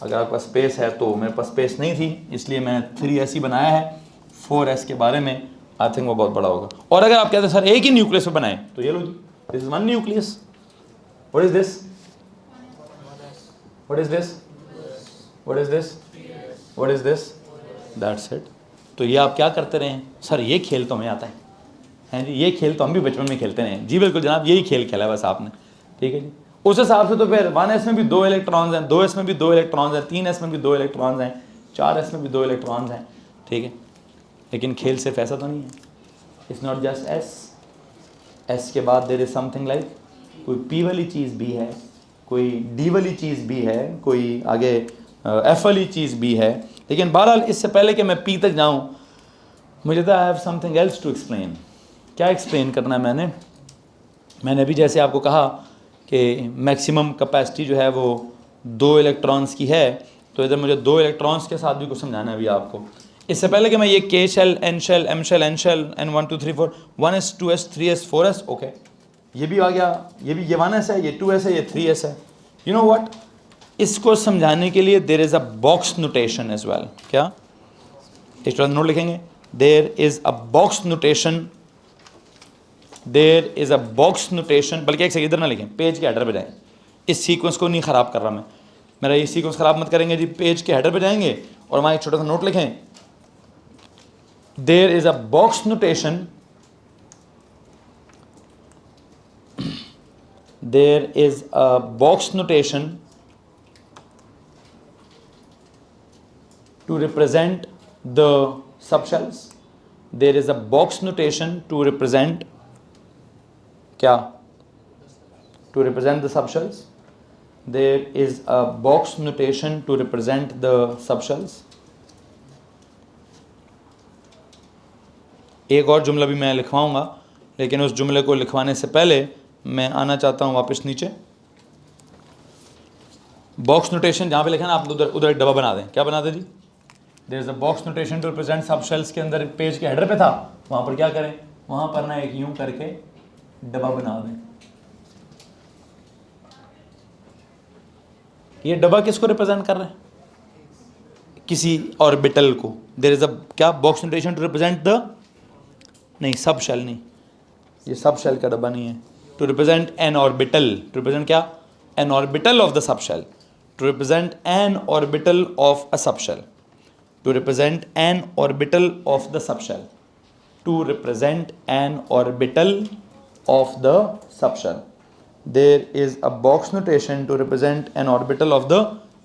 अगर आपका स्पेस है तो, मेरे पास स्पेस नहीं थी इसलिए मैं 3s ही बनाया है, 4s के बारे में आई थिंक वो बहुत बड़ा होगा। और अगर आप कहते हैं सर एक ही न्यूक्लियस पे बनाएं, तो ये लो जी, this is 1 nucleus, what is this, what is this, what is this, what is this, that's it. तो ये आप क्या करते रहे सर, ये खेल तो हमें आता है, हैं जी, ये खेल तो हम भी बचपन में खेलते रहे, जी बिल्कुल जनाब यही खेल खेला है बस आपने, ठीक है जी। उस हिसाब से तो फिर 1s में भी 2 इलेक्ट्रॉन्स हैं, 2s में भी 2 इलेक्ट्रॉन्स हैं, 3s में भी 2 इलेक्ट्रॉन्स हैं, 4s में भी 2 इलेक्ट्रॉन्स हैं, ठीक है। लेकिन खेल सिर्फ ऐसा तो नहीं है, it's not just S, S के बाद देयर इज समथिंग लाइक कोई पी वाली चीज़ भी है, कोई डी वाली चीज़ भी है, कोई आगे एफ वाली चीज़ भी है। लेकिन बहरहाल इससे पहले कि मैं पी तक जाऊँ, मुझे तो I have something else to explain. क्या एक्सप्लेन करना है मैंने अभी जैसे आपको कहा कि मैक्सिमम कैपेसिटी जो है वो 2 इलेक्ट्रॉन्स की है, तो इधर मुझे 2 इलेक्ट्रॉन्स के साथ भी कुछ समझाना है अभी आपको। इससे पहले कि मैं ये K shell, N shell, M shell, N shell, N 1 2 3 4, 1s 2s 3s 4s, okay ये भी आ गया, ये भी ये 1s है, ये 2s है, ये 3s है। यू नो व्हाट, इसको समझाने के लिए there is a box notation as well. क्या इस तरह नोट लिखेंगे, there is a box notation, there is a box notation, बल्कि एक सेकंड इधर ना लिखें, पेज के हेडर पे जाएं, इस सीक्वेंस को नहीं ख़राब कर रहा मैं, मेरा ये सीक्वेंस ख़राब मत करेंगे जी। पेज के हेडर पे जाएंगे और वहाँ एक छोटा सा नोट लिखें, there is a box notation, there is a box notation to represent the subshells, there is a box notation to represent क्या, to represent the subshells, there is a box notation to represent the subshells। एक और जुमला भी मैं लिखवाऊंगा, लेकिन उस जुमले को लिखवाने से पहले मैं आना चाहता हूँ वापस नीचे। बॉक्स नोटेशन जहाँ पे लिखा ना, आप उधर एक डब्बा बना दें, क्या बना दें जी, there is a box notation to represent sub shells के अंदर पेज के हेडर पे था, वहाँ पर क्या करें, वहाँ पर ना एक यूं करके डब्बा बना दें। ये डब्बा किसको रिप्रेजेंट कर रहे हैं, किसी ऑर्बिटल को। देयर इज अ क्या, box notation to represent the, नहीं सब शेल नहीं, ये सब शेल का डब्बा नहीं है, to represent an orbital, to represent क्या, an orbital of the sub shell, to represent an orbital of a sub shell, to represent an orbital of the subshell, to represent an orbital of the subshell, there is a box notation to represent an orbital of the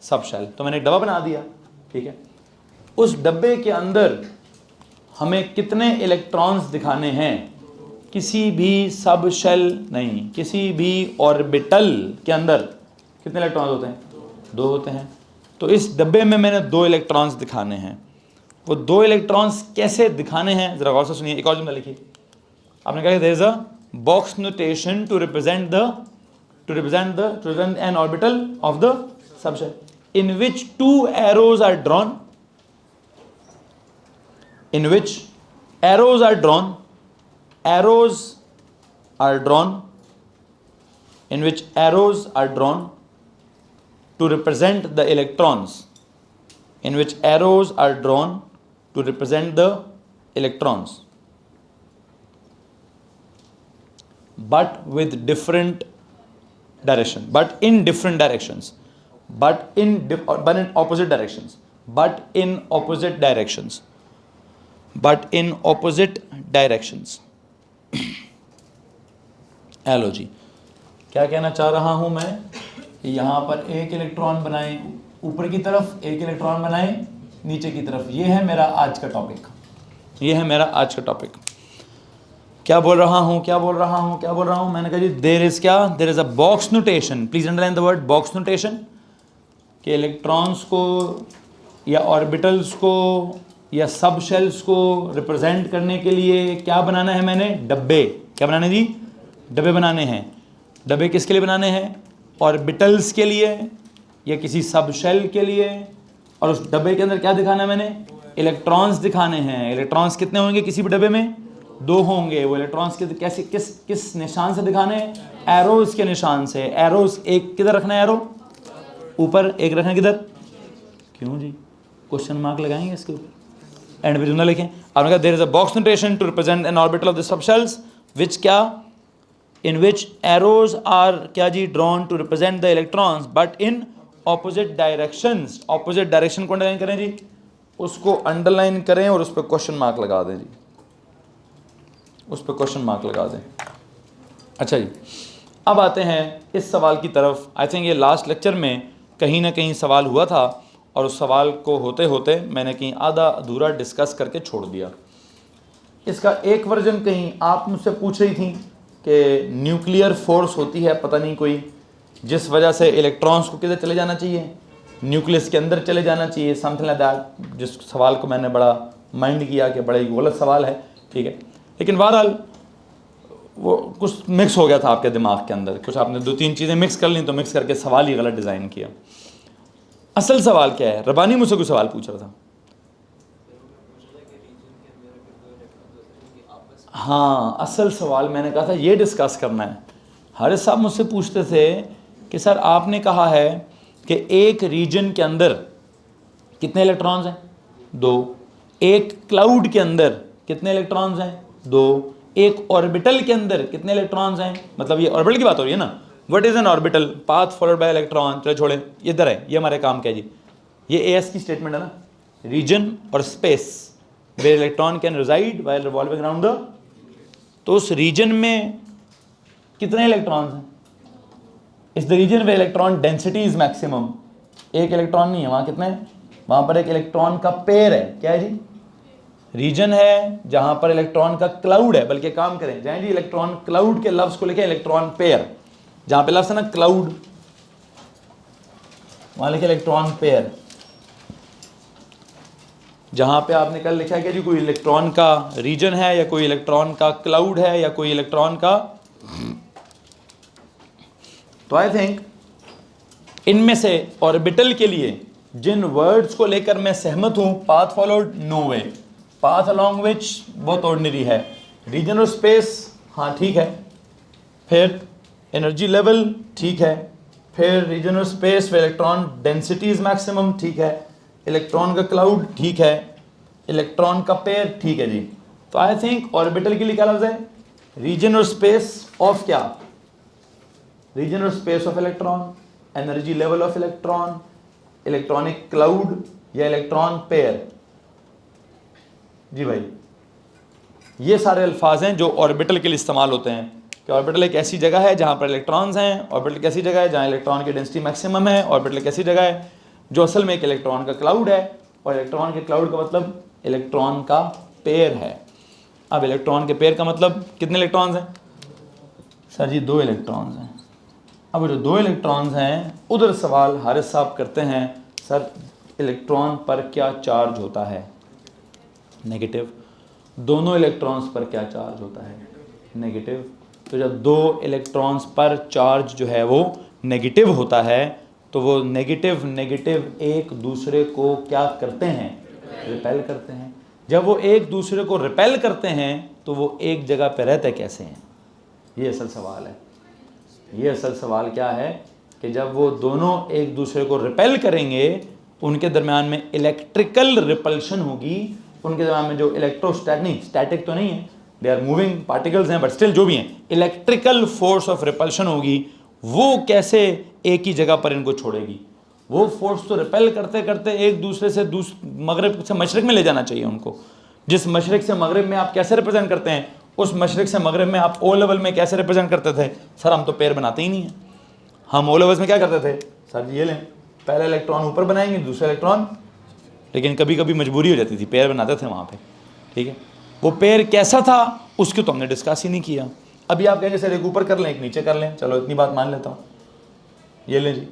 subshell। तो मैंने एक डब्बा बना दिया, ठीक है। उस डब्बे के अंदर हमें कितने इलेक्ट्रॉन्स दिखाने हैं, किसी भी सब शेल नहीं, किसी भी ऑर्बिटल के अंदर कितने इलेक्ट्रॉन्स होते हैं, 2 होते हैं। तो इस डब्बे में मैंने 2 इलेक्ट्रॉन्स दिखाने हैं। वो 2 इलेक्ट्रॉन्स कैसे दिखाने हैं ज़रा गौर से सुनिए। एक और जुमला लिखिए, आपने कहा there is a box notation to represent an orbital of the subshell in which 2 arrows are drawn, in which arrows are drawn, in which arrows are drawn to represent the electrons, in which arrows are drawn to represent the electrons, but with different direction, but in different directions, but in opposite directions, but in opposite directions, but in opposite directions. Hello जी, क्या कहना चाह रहा हूं मैं कि यहाँ पर एक इलेक्ट्रॉन बनाएं ऊपर की तरफ, एक इलेक्ट्रॉन बनाएं नीचे की तरफ। ये है मेरा आज का टॉपिक, ये है मेरा आज का टॉपिक। क्या बोल रहा हूँ मैंने कहा जी there is a box notation, please underline the word box notation, कि इलेक्ट्रॉन्स को या ऑर्बिटल्स को या सब शेल्स को रिप्रेजेंट करने के लिए क्या बनाना है मैंने, डब्बे। क्या बनाने जी, डब्बे बनाने हैं। डब्बे किसके लिए बनाने हैं, ऑर्बिटल्स के लिए या किसी सब शेल के लिए। और उस डब्बे के अंदर क्या दिखाना है मैंने, इलेक्ट्रॉन्स दिखाने हैं। इलेक्ट्रॉन्स कितने होंगे किसी भी डब्बे में, 2 होंगे। वो इलेक्ट्रॉन्स कैसे किस निशान से दिखाने हैं, एरोज के निशान से। एरोज एक किधर रखना है, एरो ऊपर, एक रखना किधर, क्यों जी, क्वेश्चन मार्क लगाएंगे इसके ऊपर, एंड पे जुमला लिखें। आपने कहा there is a box notation to represent an orbital of the subshells which क्या, इन विच एरोज आर क्या जी, drawn to represent the electrons but in opposite directions. Opposite direction को अंडरलाइन करें जी, उसको अंडरलाइन करें और उस पर क्वेश्चन मार्क लगा दें जी, उस पर क्वेश्चन मार्क लगा दें। अच्छा जी, अब आते हैं इस सवाल की तरफ। आई थिंक ये लास्ट लेक्चर में कहीं ना कहीं सवाल हुआ था और उस सवाल को होते होते मैंने कहीं आधा अधूरा डिस्कस करके छोड़ दिया। इसका एक वर्जन कहीं आप मुझसे पूछ रही थी कि न्यूक्लियर फोर्स होती है पता नहीं कोई, जिस वजह से इलेक्ट्रॉन्स को किधर चले जाना चाहिए, न्यूक्लियस के अंदर चले जाना चाहिए, समथिंग लाइक दैट। जिस सवाल को मैंने बड़ा माइंड किया कि बड़ा ही गलत सवाल है, ठीक है, लेकिन बहरहाल वो कुछ मिक्स हो गया था आपके दिमाग के अंदर, कुछ आपने 2-3 चीज़ें मिक्स कर ली तो मिक्स करके सवाल ही गलत डिज़ाइन किया। असल सवाल क्या है, रबानी मुझसे कोई सवाल पूछ रहा था। हाँ, असल सवाल मैंने कहा था ये डिस्कस करना है। हारिस साहब मुझसे पूछते थे कि सर आपने कहा है कि एक रीजन के अंदर कितने इलेक्ट्रॉन्स हैं, 2। एक क्लाउड के अंदर कितने इलेक्ट्रॉन्स हैं, 2। एक ऑर्बिटल के अंदर कितने इलेक्ट्रॉन्स हैं, मतलब ये ऑर्बिटल की बात हो रही है ना। What is an orbital, path followed by electron. चलो छोड़े, इधर है, ये हमारे काम का है जी, ये एएस की स्टेटमेंट है ना, रीजन और space where electron can reside while revolving around the. तो उस रीजन में कितने इलेक्ट्रॉन्स हैं, is the region where electron density is maximum. एक इलेक्ट्रॉन नहीं है वहाँ, कितने हैं, वहाँ पर एक इलेक्ट्रॉन का पेयर है। क्या है जी, रीजन है जहां पर इलेक्ट्रॉन का क्लाउड है। बल्कि काम करें, जाएं जी इलेक्ट्रॉन क्लाउड के लफ्ज को लिखें इलेक्ट्रॉन पेयर, जहां पे लफ्ज है ना क्लाउड, वहां लिखे इलेक्ट्रॉन पेयर। जहां पे आपने कल लिखा है कि जी कोई इलेक्ट्रॉन का रीजन है या कोई इलेक्ट्रॉन का क्लाउड है या कोई इलेक्ट्रॉन का, तो आई थिंक इनमें से ऑर्बिटल के लिए जिन वर्ड्स को लेकर मैं सहमत हूं, path followed no way, path along which बहुत ऑर्डिनरी है, रीजन और स्पेस हाँ ठीक है, फिर एनर्जी लेवल ठीक है, फिर रीजन और स्पेस फिर इलेक्ट्रॉन डेंसिटी इज मैक्सिमम ठीक है, इलेक्ट्रॉन का क्लाउड ठीक है, इलेक्ट्रॉन का पेयर ठीक है जी। तो आई थिंक ऑर्बिटल के लिए क्या लफ्ज है, रीजन और स्पेस ऑफ क्या, रीजन और space of electron, energy level of electron, electronic cloud या इलेक्ट्रॉन पेयर। जी भाई, ये सारे अल्फाज हैं जो ऑर्बिटल के लिए इस्तेमाल होते हैं कि ऑर्बिटल एक ऐसी जगह है जहाँ पर इलेक्ट्रॉन्स हैं, ऑर्बिटल एक ऐसी जगह है जहाँ इलेक्ट्रॉन की डेंसिटी मैक्सिमम है, ऑर्बिटल एक ऐसी जगह है जो असल में एक इलेक्ट्रॉन का क्लाउड है, और इलेक्ट्रॉन के क्लाउड का मतलब इलेक्ट्रॉन का पेयर है। अब इलेक्ट्रॉन के पेयर का मतलब कितने इलेक्ट्रॉन्स हैं, सर जी 2 इलेक्ट्रॉन्स हैं। अब जो 2 इलेक्ट्रॉन्स हैं उधर सवाल हारिस साहब करते हैं सर इलेक्ट्रॉन पर क्या चार्ज होता है? नेगेटिव। दोनों इलेक्ट्रॉन्स पर क्या चार्ज होता है? नेगेटिव। तो जब दो इलेक्ट्रॉन्स पर चार्ज जो है वो नेगेटिव होता है तो वो नेगेटिव नेगेटिव एक दूसरे को क्या करते हैं? रिपेल करते हैं। जब वो एक दूसरे को रिपेल करते हैं तो वो एक जगह पे रहते कैसे हैं? ये असल सवाल है। ये असल सवाल क्या है कि जब वो दोनों एक दूसरे को रिपेल करेंगे उनके दरम्यान में इलेक्ट्रिकल रिपल्शन होगी, उनके दरम्यान में जो इलेक्ट्रोस्टैटिक, स्टैटिक तो नहीं है, दे आर मूविंग पार्टिकल्स हैं, बट स्टिल जो भी हैं, इलेक्ट्रिकल फोर्स ऑफ रिपल्शन होगी, वो कैसे एक ही जगह पर इनको छोड़ेगी? वो फोर्स तो रिपेल करते करते एक दूसरे से मगरिब से मशरिक में ले जाना चाहिए उनको। जिस मशरिक से मगरिब में आप कैसे रिप्रेजेंट करते हैं, उस मशरिक से मगरिब में आप ओ लेवल में कैसे रिप्रेजेंट करते थे? सर हम तो पैर बनाते ही नहीं हैं। हम ओ लेवल्स में क्या करते थे? सर ये लें, पहला इलेक्ट्रॉन ऊपर बनाएंगे, दूसरा इलेक्ट्रॉन, लेकिन कभी कभी मजबूरी हो जाती थी, पैर बनाते थे वहाँ पे, ठीक है। वो पैर कैसा था उसको तो हमने डिस्कस ही नहीं किया। अभी आप कहेंगे सर एक ऊपर कर लें एक नीचे कर लें, चलो इतनी बात मान लेता हूँ, ये लें जी,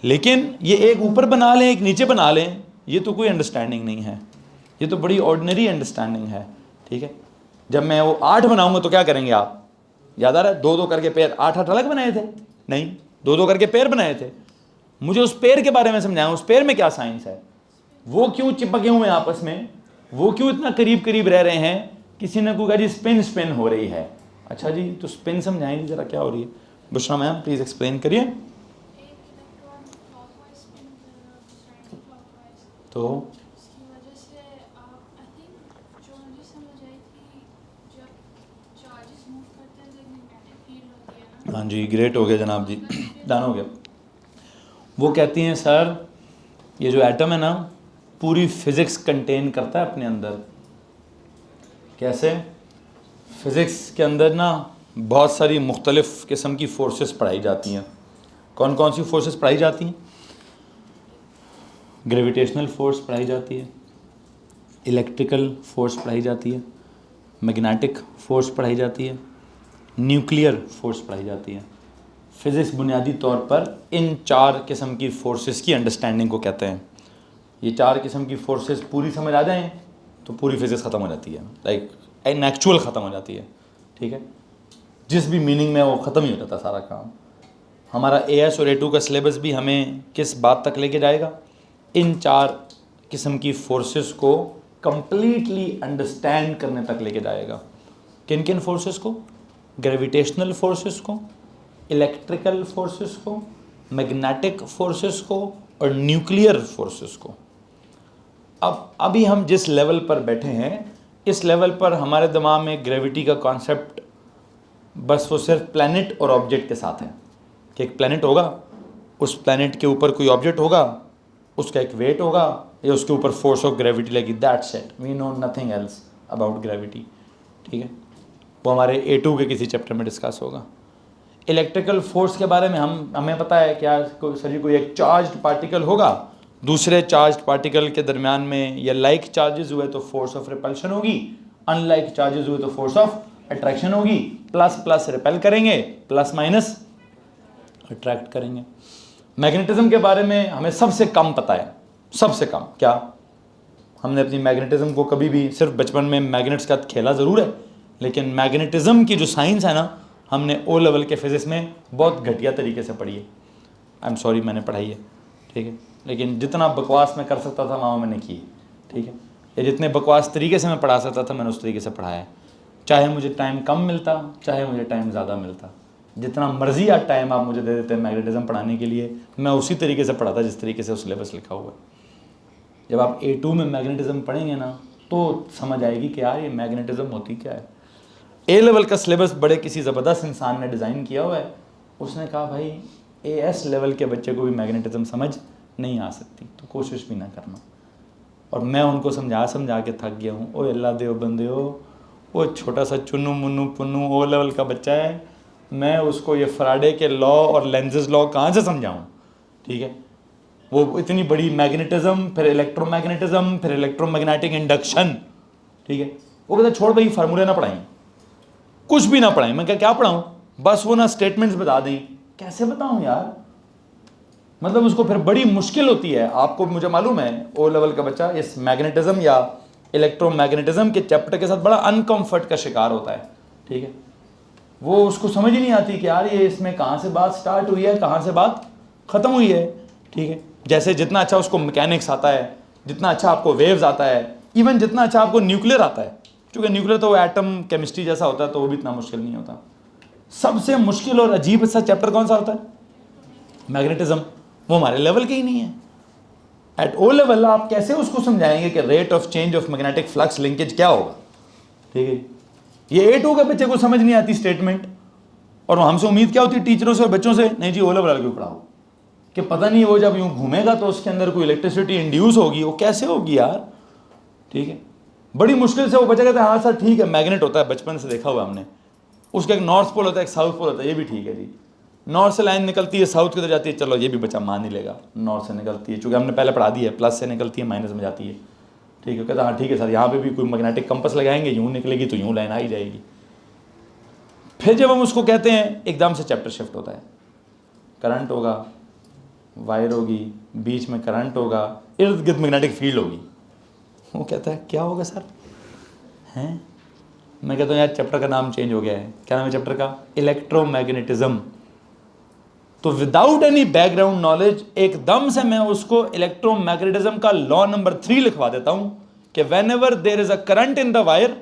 लेकिन ये एक ऊपर बना लें एक नीचे बना लें, ये तो कोई अंडरस्टैंडिंग नहीं है, ये तो बड़ी ऑर्डिनरी अंडरस्टैंडिंग है, ठीक है। जब मैं वो 8 बनाऊंगा तो क्या करेंगे आप? याद आ रहा है? 2-2 करके पैर, 8-8 अलग बनाए थे? नहीं, 2-2 करके पैर बनाए थे। मुझे उस पैर के बारे में समझाएं, उस पैर में क्या साइंस है? वो क्यों चिपके हुए हैं आपस में? वो क्यों इतना करीब करीब रह रहे हैं? किसी ने कहा जी स्पिन स्पिन हो रही है। अच्छा जी, तो स्पिन समझाएंगे जरा क्या हो रही है? बुशरा मैम प्लीज़ एक्सप्लेन करिए। तो हाँ जी, ग्रेट हो गया जनाब जी, डन हो गया। वो कहती हैं सर ये जो एटम है ना पूरी फिज़िक्स कंटेन करता है अपने अंदर। कैसे? फिज़िक्स के अंदर ना बहुत सारी मुख्तलिफ़ किस्म की फोर्सेस पढ़ाई जाती हैं। कौन कौन सी फोर्सेस पढ़ाई जाती हैं? ग्रेविटेशनल फोर्स पढ़ाई जाती है, इलेक्ट्रिकल फोर्स पढ़ाई जाती है, मैग्नेटिक फोर्स पढ़ाई जाती है, न्यूक्लियर फोर्स पढ़ाई जाती है। फिज़िक्स बुनियादी तौर पर इन 4 किस्म की फोर्सेस की अंडरस्टैंडिंग को कहते हैं। ये 4 किस्म की फोर्सेस पूरी समझ आ जाएं तो पूरी फिज़िक्स ख़त्म हो जाती है, लाइक एन एक्चुअल ख़त्म हो जाती है, ठीक है। जिस भी मीनिंग में वो ख़त्म ही हो जाता सारा काम। हमारा AS और A2 का सिलेबस भी हमें किस बात तक लेके जाएगा? इन 4 किस्म की फोर्सेस को कंप्लीटली अंडरस्टैंड करने तक लेके जाएगा। किन किन फोर्सेस को? ग्रेविटेशनल फोर्सेस को, इलेक्ट्रिकल फोर्सेस को, मैग्नेटिक फोर्सेस को और न्यूक्लियर फोर्सेस को। अब अभी हम जिस लेवल पर बैठे हैं इस लेवल पर हमारे दिमाग में ग्रेविटी का कॉन्सेप्ट बस वो सिर्फ प्लैनेट और ऑब्जेक्ट के साथ है कि एक प्लैनेट होगा, उस प्लैनेट के ऊपर कोई ऑब्जेक्ट होगा, उसका एक वेट होगा या उसके ऊपर फोर्स ऑफ ग्रेविटी लगी, that's it, we know nothing else about gravity, ठीक है। वो हमारे A2 के किसी चैप्टर में डिस्कस होगा। इलेक्ट्रिकल फोर्स के बारे में हमें पता है क्या? सर जी कोई एक चार्ज्ड पार्टिकल होगा, दूसरे चार्ज्ड पार्टिकल के दरमियान में या लाइक चार्जेस हुए तो फोर्स ऑफ रिपल्शन होगी, अनलाइक चार्जेस हुए तो फोर्स ऑफ अट्रैक्शन होगी, प्लस प्लस रिपेल करेंगे, प्लस माइनस अट्रैक्ट करेंगे। मैग्नेटिज्म के बारे में हमें सबसे कम पता है, सबसे कम। क्या हमने अपनी मैग्नेटिज्म को कभी भी, सिर्फ बचपन में मैग्नेट्स का खेला ज़रूर है, लेकिन मैग्नेटिज्म की जो साइंस है ना हमने O लेवल के फिज़िक्स में बहुत घटिया तरीके से पढ़ी है। आई एम सॉरी मैंने पढ़ाई है, ठीक है, लेकिन जितना बकवास मैं कर सकता था वहाँ मैंने की, ठीक है। या जितने बकवास तरीके से मैं पढ़ा सकता था मैंने उस तरीके से पढ़ाया है। चाहे मुझे टाइम कम मिलता चाहे मुझे टाइम ज़्यादा मिलता, जितना मर्जी आज टाइम आप मुझे दे देते हैं मैग्नेटिज्म पढ़ाने के लिए, मैं उसी तरीके से पढ़ाता जिस तरीके से उस सिलेबस लिखा हुआ है। जब आप A2 में मैग्नेटिज्म पढ़ेंगे ना तो समझ आएगी कि यार ये मैग्नेटिज्म होती क्या है। A लेवल का सिलेबस बड़े किसी ज़बरदस्त इंसान ने डिज़ाइन किया हुआ है, उसने कहा भाई AS लेवल के बच्चे को भी मैग्नेटिज्म समझ नहीं आ सकती तो कोशिश भी ना करना। और मैं उनको समझा के थक गया हूँ। ओ अल्लाह दे बंदे हो, वो छोटा सा चुन्नू मुन्नू पुन्नू O लेवल का बच्चा है, मैं उसको ये फराडे के लॉ और लेंजेस लॉ कहाँ से समझाऊँ, ठीक है। वो इतनी बड़ी मैग्नेटिज्म, फिर इलेक्ट्रोमैग्नेटिज्म, फिर इलेक्ट्रोमैग्नेटिक इंडक्शन, ठीक है। वो कहता छोड़ भाई फार्मूले ना पढ़ाएं, कुछ भी ना पढ़ाएं। मैं क्या पढ़ाऊँ, बस वो ना स्टेटमेंट्स बता दें। कैसे बताऊँ यार, मतलब उसको फिर बड़ी मुश्किल होती है। आपको, मुझे मालूम है ओ लेवल का बच्चा इस मैग्नेटिज्म या इलेक्ट्रोमैग्नेटिज्म के चैप्टर के साथ बड़ा अनकंफर्ट का शिकार होता है, ठीक है। वो उसको समझ ही नहीं आती कि यार ये इसमें कहाँ से बात स्टार्ट हुई है, कहाँ से बात ख़त्म हुई है, ठीक है। जैसे जितना अच्छा उसको मैकेनिक्स आता है, जितना अच्छा आपको वेव्स आता है, इवन जितना अच्छा आपको न्यूक्लियर आता है, क्योंकि न्यूक्लियर तो वो एटम केमिस्ट्री जैसा होता है तो वो भी इतना मुश्किल नहीं होता। सबसे मुश्किल और अजीब सा चैप्टर कौन सा होता है? मैग्नेटिज्म। वो हमारे लेवल के ही नहीं है। एट ओ लेवल आप कैसे उसको समझाएंगे कि rate of change of magnetic flux linkage क्या होगा, ठीक है। ये A2 के बच्चे को समझ नहीं आती स्टेटमेंट, और हमसे उम्मीद क्या होती है टीचरों से और बच्चों से, नहीं जी ओ लेवल वाले को पढ़ाओ, कि पता नहीं वो जब यूं घूमेगा तो उसके अंदर कोई इलेक्ट्रिसिटी इंड्यूस होगी, वो कैसे होगी यार, ठीक है। बड़ी मुश्किल से वो बच्चा कहता है हाँ सर ठीक है मैग्नेट होता है, बचपन से देखा हुआ हमने, उसका एक नॉर्थ पोल होता है एक साउथ पोल होता है, ये भी ठीक है जी। नॉर्थ से लाइन निकलती है साउथ की तरफ जाती है, चलो ये भी बच्चा मान ही लेगा, नॉर्थ से निकलती है, चूँकि हमने पहले पढ़ा दी है, प्लस से निकलती है माइनस में जाती है, ठीक है। कहता हाँ ठीक है सर, यहाँ पे भी कोई मैग्नेटिक कंपस लगाएंगे, यूँ निकलेगी तो यूँ लाइन आ ही जाएगी। फिर जब हम उसको कहते हैं एकदम से चैप्टर शिफ्ट होता है, करंट होगा, वायर होगी, बीच में करंट होगा, इर्द गिर्द मैग्नेटिक फील्ड होगी। वो कहता है क्या होगा सर, हैं? मैं कहता हूँ यार चैप्टर का नाम चेंज हो गया है। क्या नाम है चैप्टर का? इलेक्ट्रोमैग्नेटिज्म। तो विदाउट एनी बैकग्राउंड नॉलेज एकदम से मैं उसको इलेक्ट्रोमैग्नेटिज्म का लॉ नंबर 3 लिखवा देता हूँ कि when ever there is a current in the wire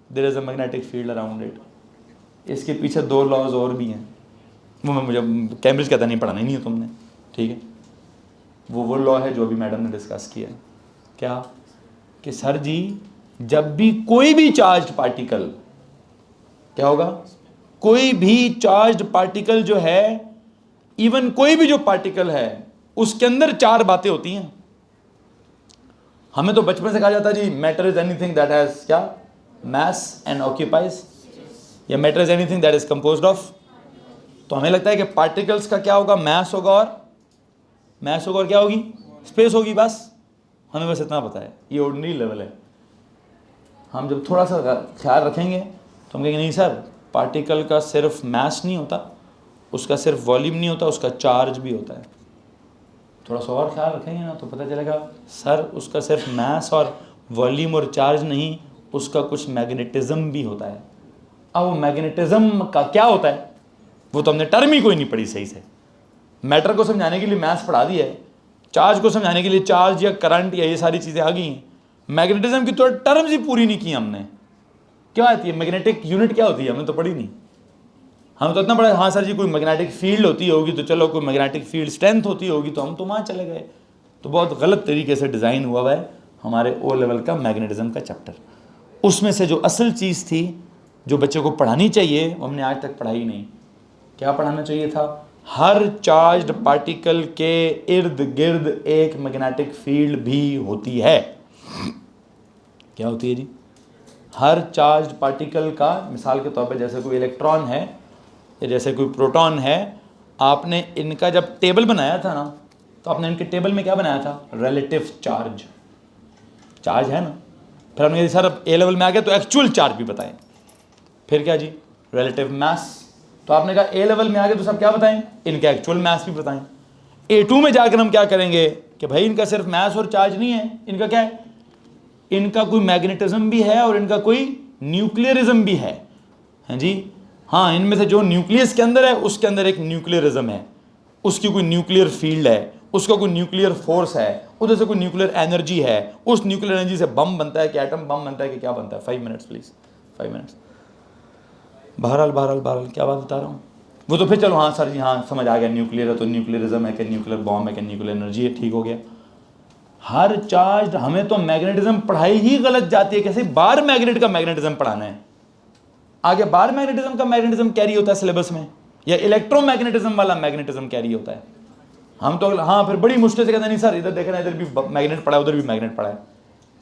there is a magnetic field around it. इसके पीछे 2 लॉज और भी हैं, वो मैं मुझे कैम्ब्रिज कहता नहीं, पढ़ाना ही नहीं है तुमने, ठीक है। वो लॉ है जो अभी मैडम ने डिस्कस किया है। क्या? कि सर जी जब भी कोई भी चार्ज्ड पार्टिकल, क्या होगा? कोई भी चार्ज्ड पार्टिकल जो है, इवन कोई भी जो पार्टिकल है उसके अंदर 4 बातें होती हैं। हमें तो बचपन से कहा जाता है जी matter is anything that has क्या? मास एंड ऑक्यूपाइज, या matter is anything that is composed of. तो हमें लगता है कि पार्टिकल्स का क्या होगा? मास होगा और क्या होगी? स्पेस होगी, बस हमें बस इतना पता है। ये ऑर्डिनरी लेवल है। हम जब थोड़ा सा ख्याल रखेंगे तो हम कहेंगे नहीं सर, पार्टिकल का सिर्फ मास नहीं होता, उसका सिर्फ वॉल्यूम नहीं होता, उसका चार्ज भी होता है। थोड़ा सा और ख्याल रखेंगे ना तो पता चलेगा सर उसका सिर्फ मास और वॉल्यूम और चार्ज नहीं, उसका कुछ मैग्नेटिज्म भी होता है। अब वो मैग्नेटिज्म का क्या होता है वो तो हमने टर्म ही कोई नहीं पढ़ी सही से। मैटर को समझाने के लिए मैथ्स पढ़ा दी है, चार्ज को समझाने के लिए चार्ज या करंट या ये सारी चीज़ें आ गई हैं। मैग्नेटिज्म की तो टर्म्स ही पूरी नहीं की हमने। क्या आती है मैग्नेटिक यूनिट, क्या होती है हमने तो पढ़ी नहीं। हम तो इतना पढ़ा हाँ सर जी कोई मैग्नेटिक फील्ड होती होगी तो चलो, कोई मैग्नेटिक फील्ड स्ट्रेंथ होती होगी तो हम तो वहाँ चले गए। तो बहुत गलत तरीके से डिज़ाइन हुआ है हमारे ओ लेवल का मैग्नेटिज्म का चैप्टर। उसमें से जो असल चीज़ थी जो बच्चे को पढ़ानी चाहिए वो हमने आज तक पढ़ाई नहीं। क्या पढ़ाना चाहिए था? हर चार्ज्ड पार्टिकल के इर्द गिर्द एक मैग्नेटिक फील्ड भी होती है। क्या होती है जी? हर चार्ज्ड पार्टिकल का, मिसाल के तौर पे जैसे कोई इलेक्ट्रॉन है या जैसे कोई प्रोटॉन है, आपने इनका जब टेबल बनाया था ना तो आपने इनके टेबल में क्या बनाया था? रिलेटिव चार्ज है ना। फिर आपने कहा सर अब ए लेवल में आ गया तो एक्चुअल चार्ज भी बताएं। फिर क्या जी? Relative mass. तो आपने कहा ए लेवल में आ गए तो सब क्या बताएं? इनका एक्चुअल मास भी बताएं। A2 में जाकर हम क्या करेंगे कि भाई इनका सिर्फ मास और चार्ज नहीं है, इनका क्या है? इनका कोई मैग्नेटिज्म भी है और इनका कोई न्यूक्लियरिज्म भी है। हैं जी? हाँ, इनमें से जो न्यूक्लियस के अंदर है उसके अंदर एक न्यूक्लियरिज्म है, उसकी कोई न्यूक्लियर फील्ड है, उसका कोई न्यूक्लियर फोर्स है, उधर से कोई न्यूक्लियर एनर्जी है, उस न्यूक्लियर एनर्जी से बम बनता है कि एटम बम बनता है कि क्या बनता है। 5 मिनट्स प्लीज, 5 मिनट्स। बहरहाल क्या बात बता रहा हूँ वो तो फिर चलो हाँ सर जी हाँ समझ आ गया, न्यूक्लियर है तो न्यूक्लियरिज्म है कि न्यूक्लियर बॉम्ब है कि न्यूक्लियर एनर्जी है, ठीक हो गया। हर चार्ज, हमें तो मैग्नेटिज्म पढ़ाई ही गलत जाती है। कैसे बार मैग्नेट का मैग्नेटिज्म पढ़ाना है, आगे बार मैग्नेटिज्म का मैग्नेटिज्म कैरी होता है सिलेबस में, या इलेक्ट्रोमैग्नेटिज्म वाला मैग्नेटिज्म कैरी होता है। हम तो हाँ फिर बड़ी मुश्किल से कहते हैं नहीं सर इधर देखना, इधर भी मैग्नेट पड़ा है उधर भी मैग्नेट पड़ा है,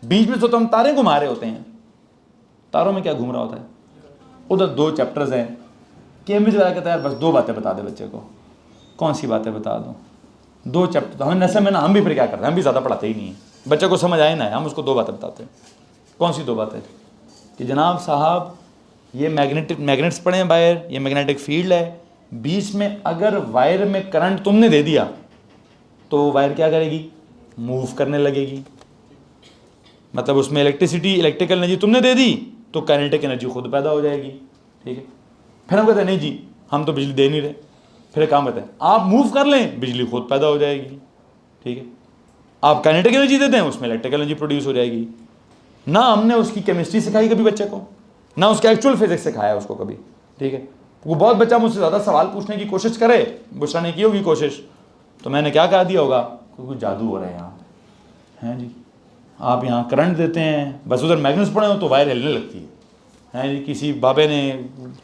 बीच में तो हम तारे घुमा रहे होते हैं। तारों में क्या घूम रहा होता है? उधर 2 चैप्टर्स हैं। कैम्ब्रिज वाला कहता है यार बस 2 बातें बता दे बच्चे को। कौन सी बातें बता दूँ? 2 चैप्टर तो हमें नशे में ना, हम भी फिर क्या कर रहे हैं, हम भी ज़्यादा पढ़ाते ही नहीं है। बच्चे को समझ आए ना, हम उसको 2 बातें बताते हैं। कौन सी 2 बातें? कि जनाब साहब ये मैग्नेट्स पड़े हैं बाहर, ये मैग्नेटिक फील्ड है, बीच में अगर वायर में करंट तुमने दे दिया तो वायर क्या करेगी, मूव करने लगेगी। मतलब उसमें इलेक्ट्रिसिटी, इलेक्ट्रिकल एनर्जी तुमने दे दी तो काइनेटिक एनर्जी खुद पैदा हो जाएगी, ठीक है। फिर हम कहते हैं नहीं जी हम तो बिजली दे नहीं रहे, फिर काम करते हैं आप मूव कर लें, बिजली खुद पैदा हो जाएगी, ठीक है। आप काइनेटिक एनर्जी देते हैं, उसमें इलेक्ट्रिकल एनर्जी प्रोड्यूस हो जाएगी। ना हमने उसकी केमिस्ट्री सिखाई कभी बच्चे को, ना उसका एक्चुअल फिजिक्स सिखाया उसको कभी, ठीक है। वो बहुत बच्चा मुझसे ज़्यादा सवाल पूछने की कोशिश करे, बुशरा ने की होगी कोशिश, तो मैंने क्या कहा दिया होगा, क्योंकि जादू हो रहा है यहाँ, हैं जी। आप यहाँ करंट देते हैं, बस उधर मैग्नेट्स पड़े हो तो वायर हिलने लगती है जी। किसी बाबे ने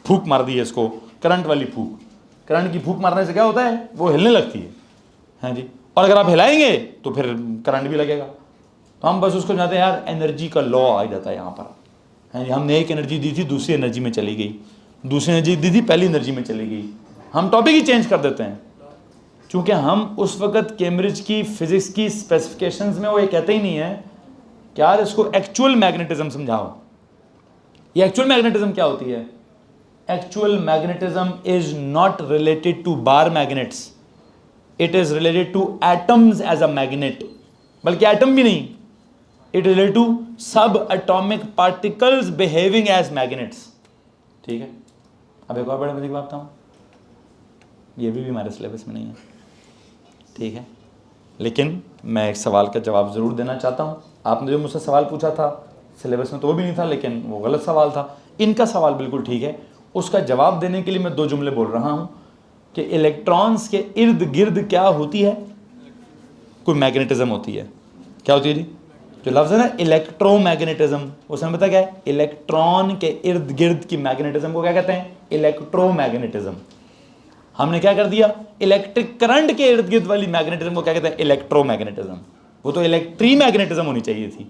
फूंक मार दी है इसको, करंट वाली फूंक, करंट की फूंक मारने से क्या होता है, वो हिलने लगती है, हैं जी। और अगर आप हिलाएंगे तो फिर करंट भी लगेगा। तो हम बस उसको जानते हैं यार, एनर्जी का लॉ आ जाता है यहाँ पर, हैं जी। हमने एक एनर्जी दी थी, दूसरी एनर्जी में चली गई, दूसरी एनर्जी दी थी, पहली एनर्जी में चली गई। हम टॉपिक ही चेंज कर देते हैं, क्योंकि हम उस वक्त कैम्ब्रिज की फिजिक्स की स्पेसिफिकेशंस में वो ये कहते ही नहीं है कि यार इसको एक्चुअल मैग्नेटिज्म समझाओ। ये एक्चुअल मैग्नेटिज्म क्या होती है? Actual magnetism is not related to bar magnets, it is related to atoms as a magnet, बल्कि एटम भी नहीं, it related to sub atomic particles behaving as magnets, ठीक है। अब एक और बड़े मजे की बात बताऊं, ये भी हमारे सिलेबस में नहीं है, ठीक है, लेकिन मैं एक सवाल का जवाब ज़रूर देना चाहता हूँ। आपने जो मुझसे सवाल पूछा था सिलेबस में तो वो भी नहीं था, लेकिन वो गलत सवाल था। इनका सवाल बिल्कुल ठीक है, उसका जवाब देने के लिए मैं 2 जुमले बोल रहा हूँ कि इलेक्ट्रॉन्स के इर्द गिर्द क्या होती है, कोई मैग्नेटिज्म होती है। क्या होती है जी? जो लफ्ज़ है ना इलेक्ट्रोमैग्नेटिज्म, उसमें पता क्या है, इलेक्ट्रॉन के इर्द गिर्द की मैग्नेटिज्म को क्या कहते हैं, इलेक्ट्रोमैग्नेटिज्म। हमने क्या कर दिया, इलेक्ट्रिक करंट के इर्द गिर्द वाली मैग्नेटिज्म को क्या कहते हैं, इलेक्ट्रोमैग्नेटिज्म। वो तो इलेक्ट्री मैग्नेटिज्म होनी चाहिए थी,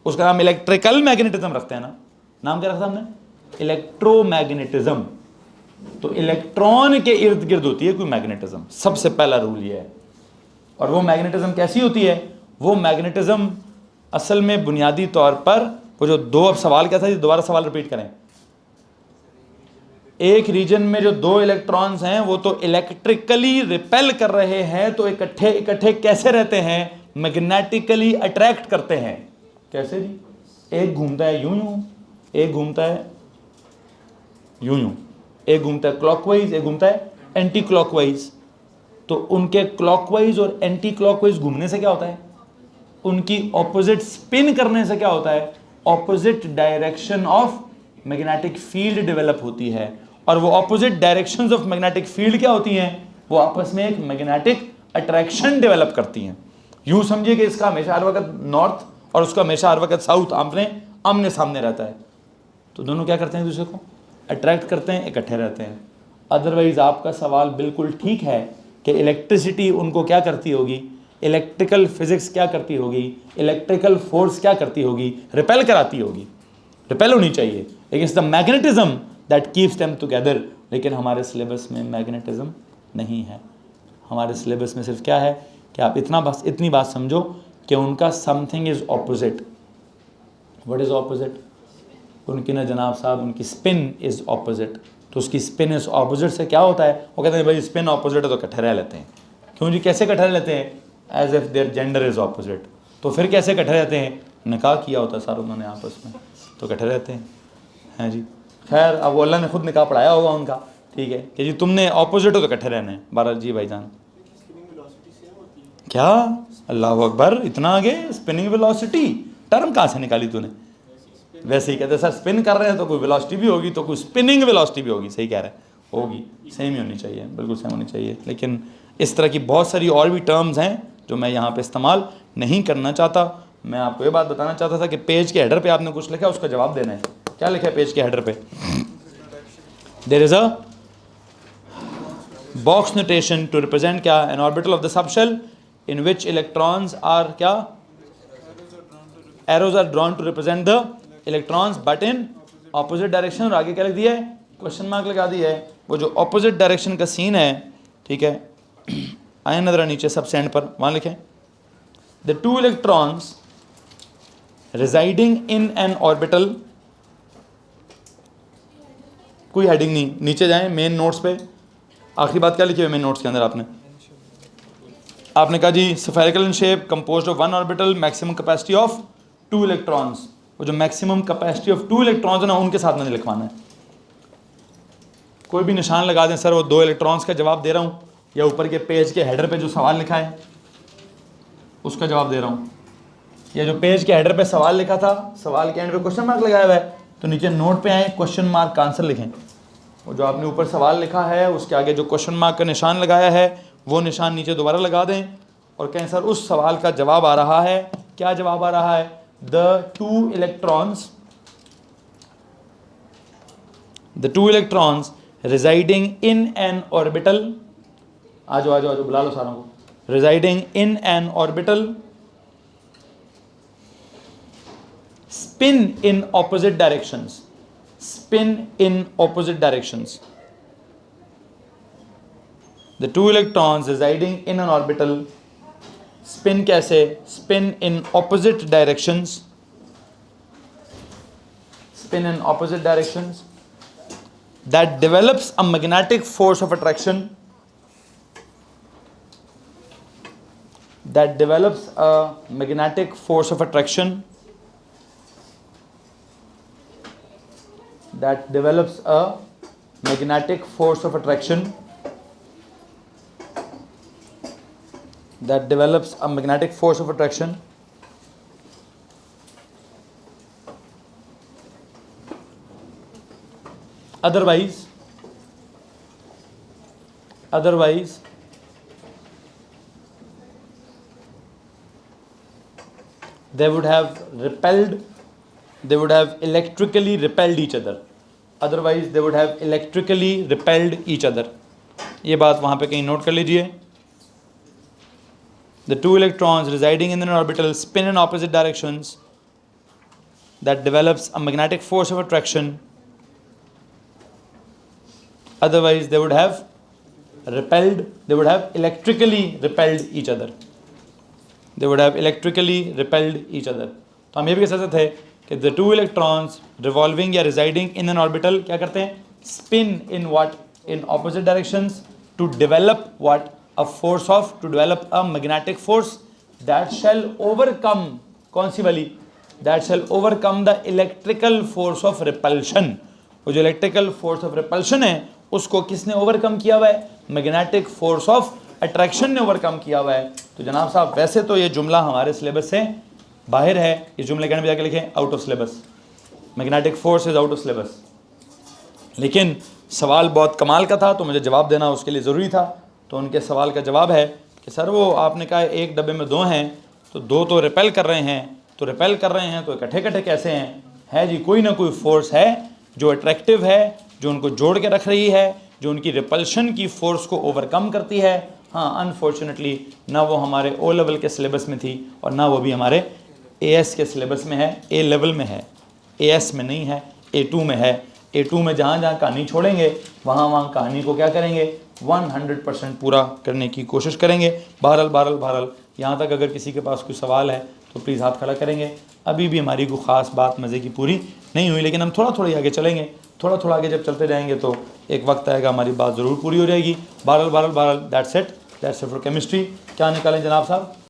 उसका नाम इलेक्ट्रिकल मैग्नेटिज्म रखते हैं ना। नाम क्या रखा हमने, इलेक्ट्रोमैग्नेटिज्म। तो इलेक्ट्रॉन के इर्द गिर्द होती है कोई मैग्नेटिज्म, सबसे पहला रूल ये है। और वो मैग्नेटिज्म कैसी होती है, वो मैग्नेटिज्म असल में बुनियादी तौर पर वो जो 2, अब सवाल क्या था, दोबारा सवाल रिपीट करें। एक रीजन में जो 2 इलेक्ट्रॉन्स हैं वो तो इलेक्ट्रिकली रिपेल कर रहे हैं, तो इकट्ठे इकट्ठे कैसे रहते हैं, मैग्नेटिकली अट्रैक्ट करते हैं। कैसे जी? एक घूमता है यूं यूं, एक घूमता है यूं यूं, एक घूमता है क्लॉकवाइज, एक घूमता है एंटी क्लॉकवाइज। तो उनके क्लॉकवाइज और एंटी क्लॉकवाइज घूमने से क्या होता है, उनकी ऑपोजिट स्पिन करने से क्या होता है, opposite direction of magnetic field develop होती है। और वो opposite directions of magnetic field क्या होती हैं, वो आपस में एक मैग्नेटिक अट्रैक्शन डेवलप करती हैं। यूं समझिए कि इसका हमेशा हर वक्त नॉर्थ और उसका हमेशा हर वक्त साउथ आमने सामने रहता है, तो दोनों क्या करते हैं, दूसरे को अट्रैक्ट करते हैं, इकट्ठे रहते हैं। अदरवाइज आपका सवाल बिल्कुल ठीक है कि इलेक्ट्रिसिटी उनको क्या करती होगी, इलेक्ट्रिकल फिजिक्स क्या करती होगी, इलेक्ट्रिकल फोर्स क्या करती होगी, रिपेल कराती होगी, रिपेल होनी चाहिए, लेकिन it's the magnetism that keeps them together. लेकिन हमारे सिलेबस में मैग्नेटिज्म नहीं है, हमारे सिलेबस में सिर्फ क्या है कि आप इतनी बात समझो कि उनका something is opposite. What is opposite? उनकी ना जनाब साहब, उनकी स्पिन इज ऑपोजिट। तो उसकी स्पिन इज ऑपोजिट से क्या होता है, वो कहते हैं भाई स्पिन ऑपोजिट है तो इकट्ठे रह लेते हैं। क्यों जी, कैसे इकट्ठे रह लेते हैं, as if their gender is opposite. तो फिर कैसे इकट्ठे रहते हैं, निकाह किया होता है सारों उन्होंने आपस में, तो इकट्ठे रहते हैं, हैं जी। खैर अब वो अल्लाह ने खुद निकाह पढ़ाया होगा उनका, ठीक है, कि जी तुमने ऑपोजिट हो तो इकट्ठे रहने हैं। 12 जी भाईजान क्या, अल्लाह अकबर, इतना आगे, स्पिनिंग वेलोसिटी टर्म कहाँ से निकाली तूने? वैसे ही कहते सर स्पिन कर रहे हैं तो कोई वेलोसिटी भी होगी, तो कोई स्पिनिंग वेलोसिटी भी होगी। सही कह रहे हैं, होगी, सेम ही होनी चाहिए, बिल्कुल सेम होनी चाहिए। लेकिन इस तरह की बहुत सारी और भी टर्म्स हैं जो मैं यहाँ पे इस्तेमाल नहीं करना चाहता। मैं आपको ये बात बताना चाहता था कि पेज के हेडर पे आपने कुछ लिखा है, उसका जवाब देना है। क्या लिखा है पेज के हेडर पे? There is a box notation to represent क्या, an orbital of the subshell in which electrons are क्या, arrows are drawn to represent the electrons but in opposite direction. और आगे क्या लिख दिया है, क्वेश्चन मार्क लगा दिया है। वो जो ऑपोजिट डायरेक्शन का सीन है, ठीक है, आए नजर नीचे सब सेंड पर, वहां लिखें the 2 electrons residing in an orbital, कोई हेडिंग नहीं, नीचे जाएं मेन नोट्स पे। आखिरी बात क्या लिखी है मेन नोट्स के अंदर आपने, आपने कहा जी spherical in shape, composed of one orbital, maximum capacity of 2 electrons. वो जो मैक्सिमम कैपेसिटी ऑफ 2 इलेक्ट्रॉन्स है ना, उनके साथ मैंने लिखवाना है। कोई भी निशान लगा दें सर, वो 2 इलेक्ट्रॉन्स का जवाब दे रहा हूँ, या ऊपर के पेज के हेडर पे जो सवाल लिखा है उसका जवाब दे रहा हूँ, या जो पेज के हेडर पे सवाल लिखा था, सवाल के एंड पे क्वेश्चन मार्क लगाया हुआ है, तो नीचे नोट पे आए क्वेश्चन मार्क का आंसर लिखें। वो जो आपने ऊपर सवाल लिखा है उसके आगे जो क्वेश्चन मार्क का निशान लगाया है वो निशान नीचे दोबारा लगा दें और कहें सर उस सवाल का जवाब आ रहा है। क्या जवाब आ रहा है? The two electrons residing in an orbital, आ जाओ बुला लो सारों को, residing in an orbital spin in opposite directions, the two electrons residing in an orbital spin कैसे? spin in opposite directions, that develops a magnetic force of attraction, that develops a magnetic force of attraction otherwise they would have electrically repelled each other. ये बात वहाँ पे कहीं note कर लीजिए। The two electrons residing in an orbital spin in opposite directions, that develops a magnetic force of attraction. Otherwise they would have electrically repelled each other. तो हम ये भी कह सकते थे कि the two electrons revolving या residing in an orbital क्या करते हैं? spin in what? in opposite directions to develop what? to develop a magnetic force that shall overcome, कौन सी वाली? that shall overcome the electrical force of repulsion. वो जो electrical force of repulsion है उसको किसने ओवरकम किया हुआ है? मैग्नेटिक फोर्स ऑफ अट्रैक्शन ने ओवरकम किया हुआ है। तो जनाब साहब वैसे तो ये जुमला हमारे सिलेबस से बाहर है, ये जुमले कहने पे जाके लिखें out of syllabus, magnetic force is out of syllabus, लेकिन सवाल बहुत कमाल का था तो मुझे जवाब देना उसके लिए ज़रूरी था। तो उनके सवाल का जवाब है कि सर वो आपने कहा एक डब्बे में 2 हैं तो 2 तो रिपेल कर रहे हैं, तो इकट्ठे कैसे हैं? है जी, कोई ना कोई फोर्स है जो अट्रैक्टिव है, जो उनको जोड़ के रख रही है, जो उनकी रिपल्शन की फोर्स को ओवरकम करती है। हाँ, अनफॉर्चुनेटली ना वो हमारे ओ लेवल के सिलेबस में थी और ना वो भी हमारे एएस के सिलेबस में है, ए लेवल में है, एएस में नहीं है, ए2 में है। ए2 में जहाँ जहाँ कहानी छोड़ेंगे वहाँ कहानी को क्या करेंगे? 100% पूरा करने की कोशिश करेंगे। बहरहाल यहाँ तक अगर किसी के पास कोई सवाल है तो प्लीज़ हाथ खड़ा करेंगे। अभी भी हमारी कोई ख़ास बात मज़े की पूरी नहीं हुई, लेकिन हम थोड़ा आगे चलेंगे। थोड़ा आगे जब चलते जाएंगे तो एक वक्त आएगा हमारी बात ज़रूर पूरी हो जाएगी। बहरहाल दैट्स इट फॉर केमिस्ट्री। क्या निकालें जनाब साहब?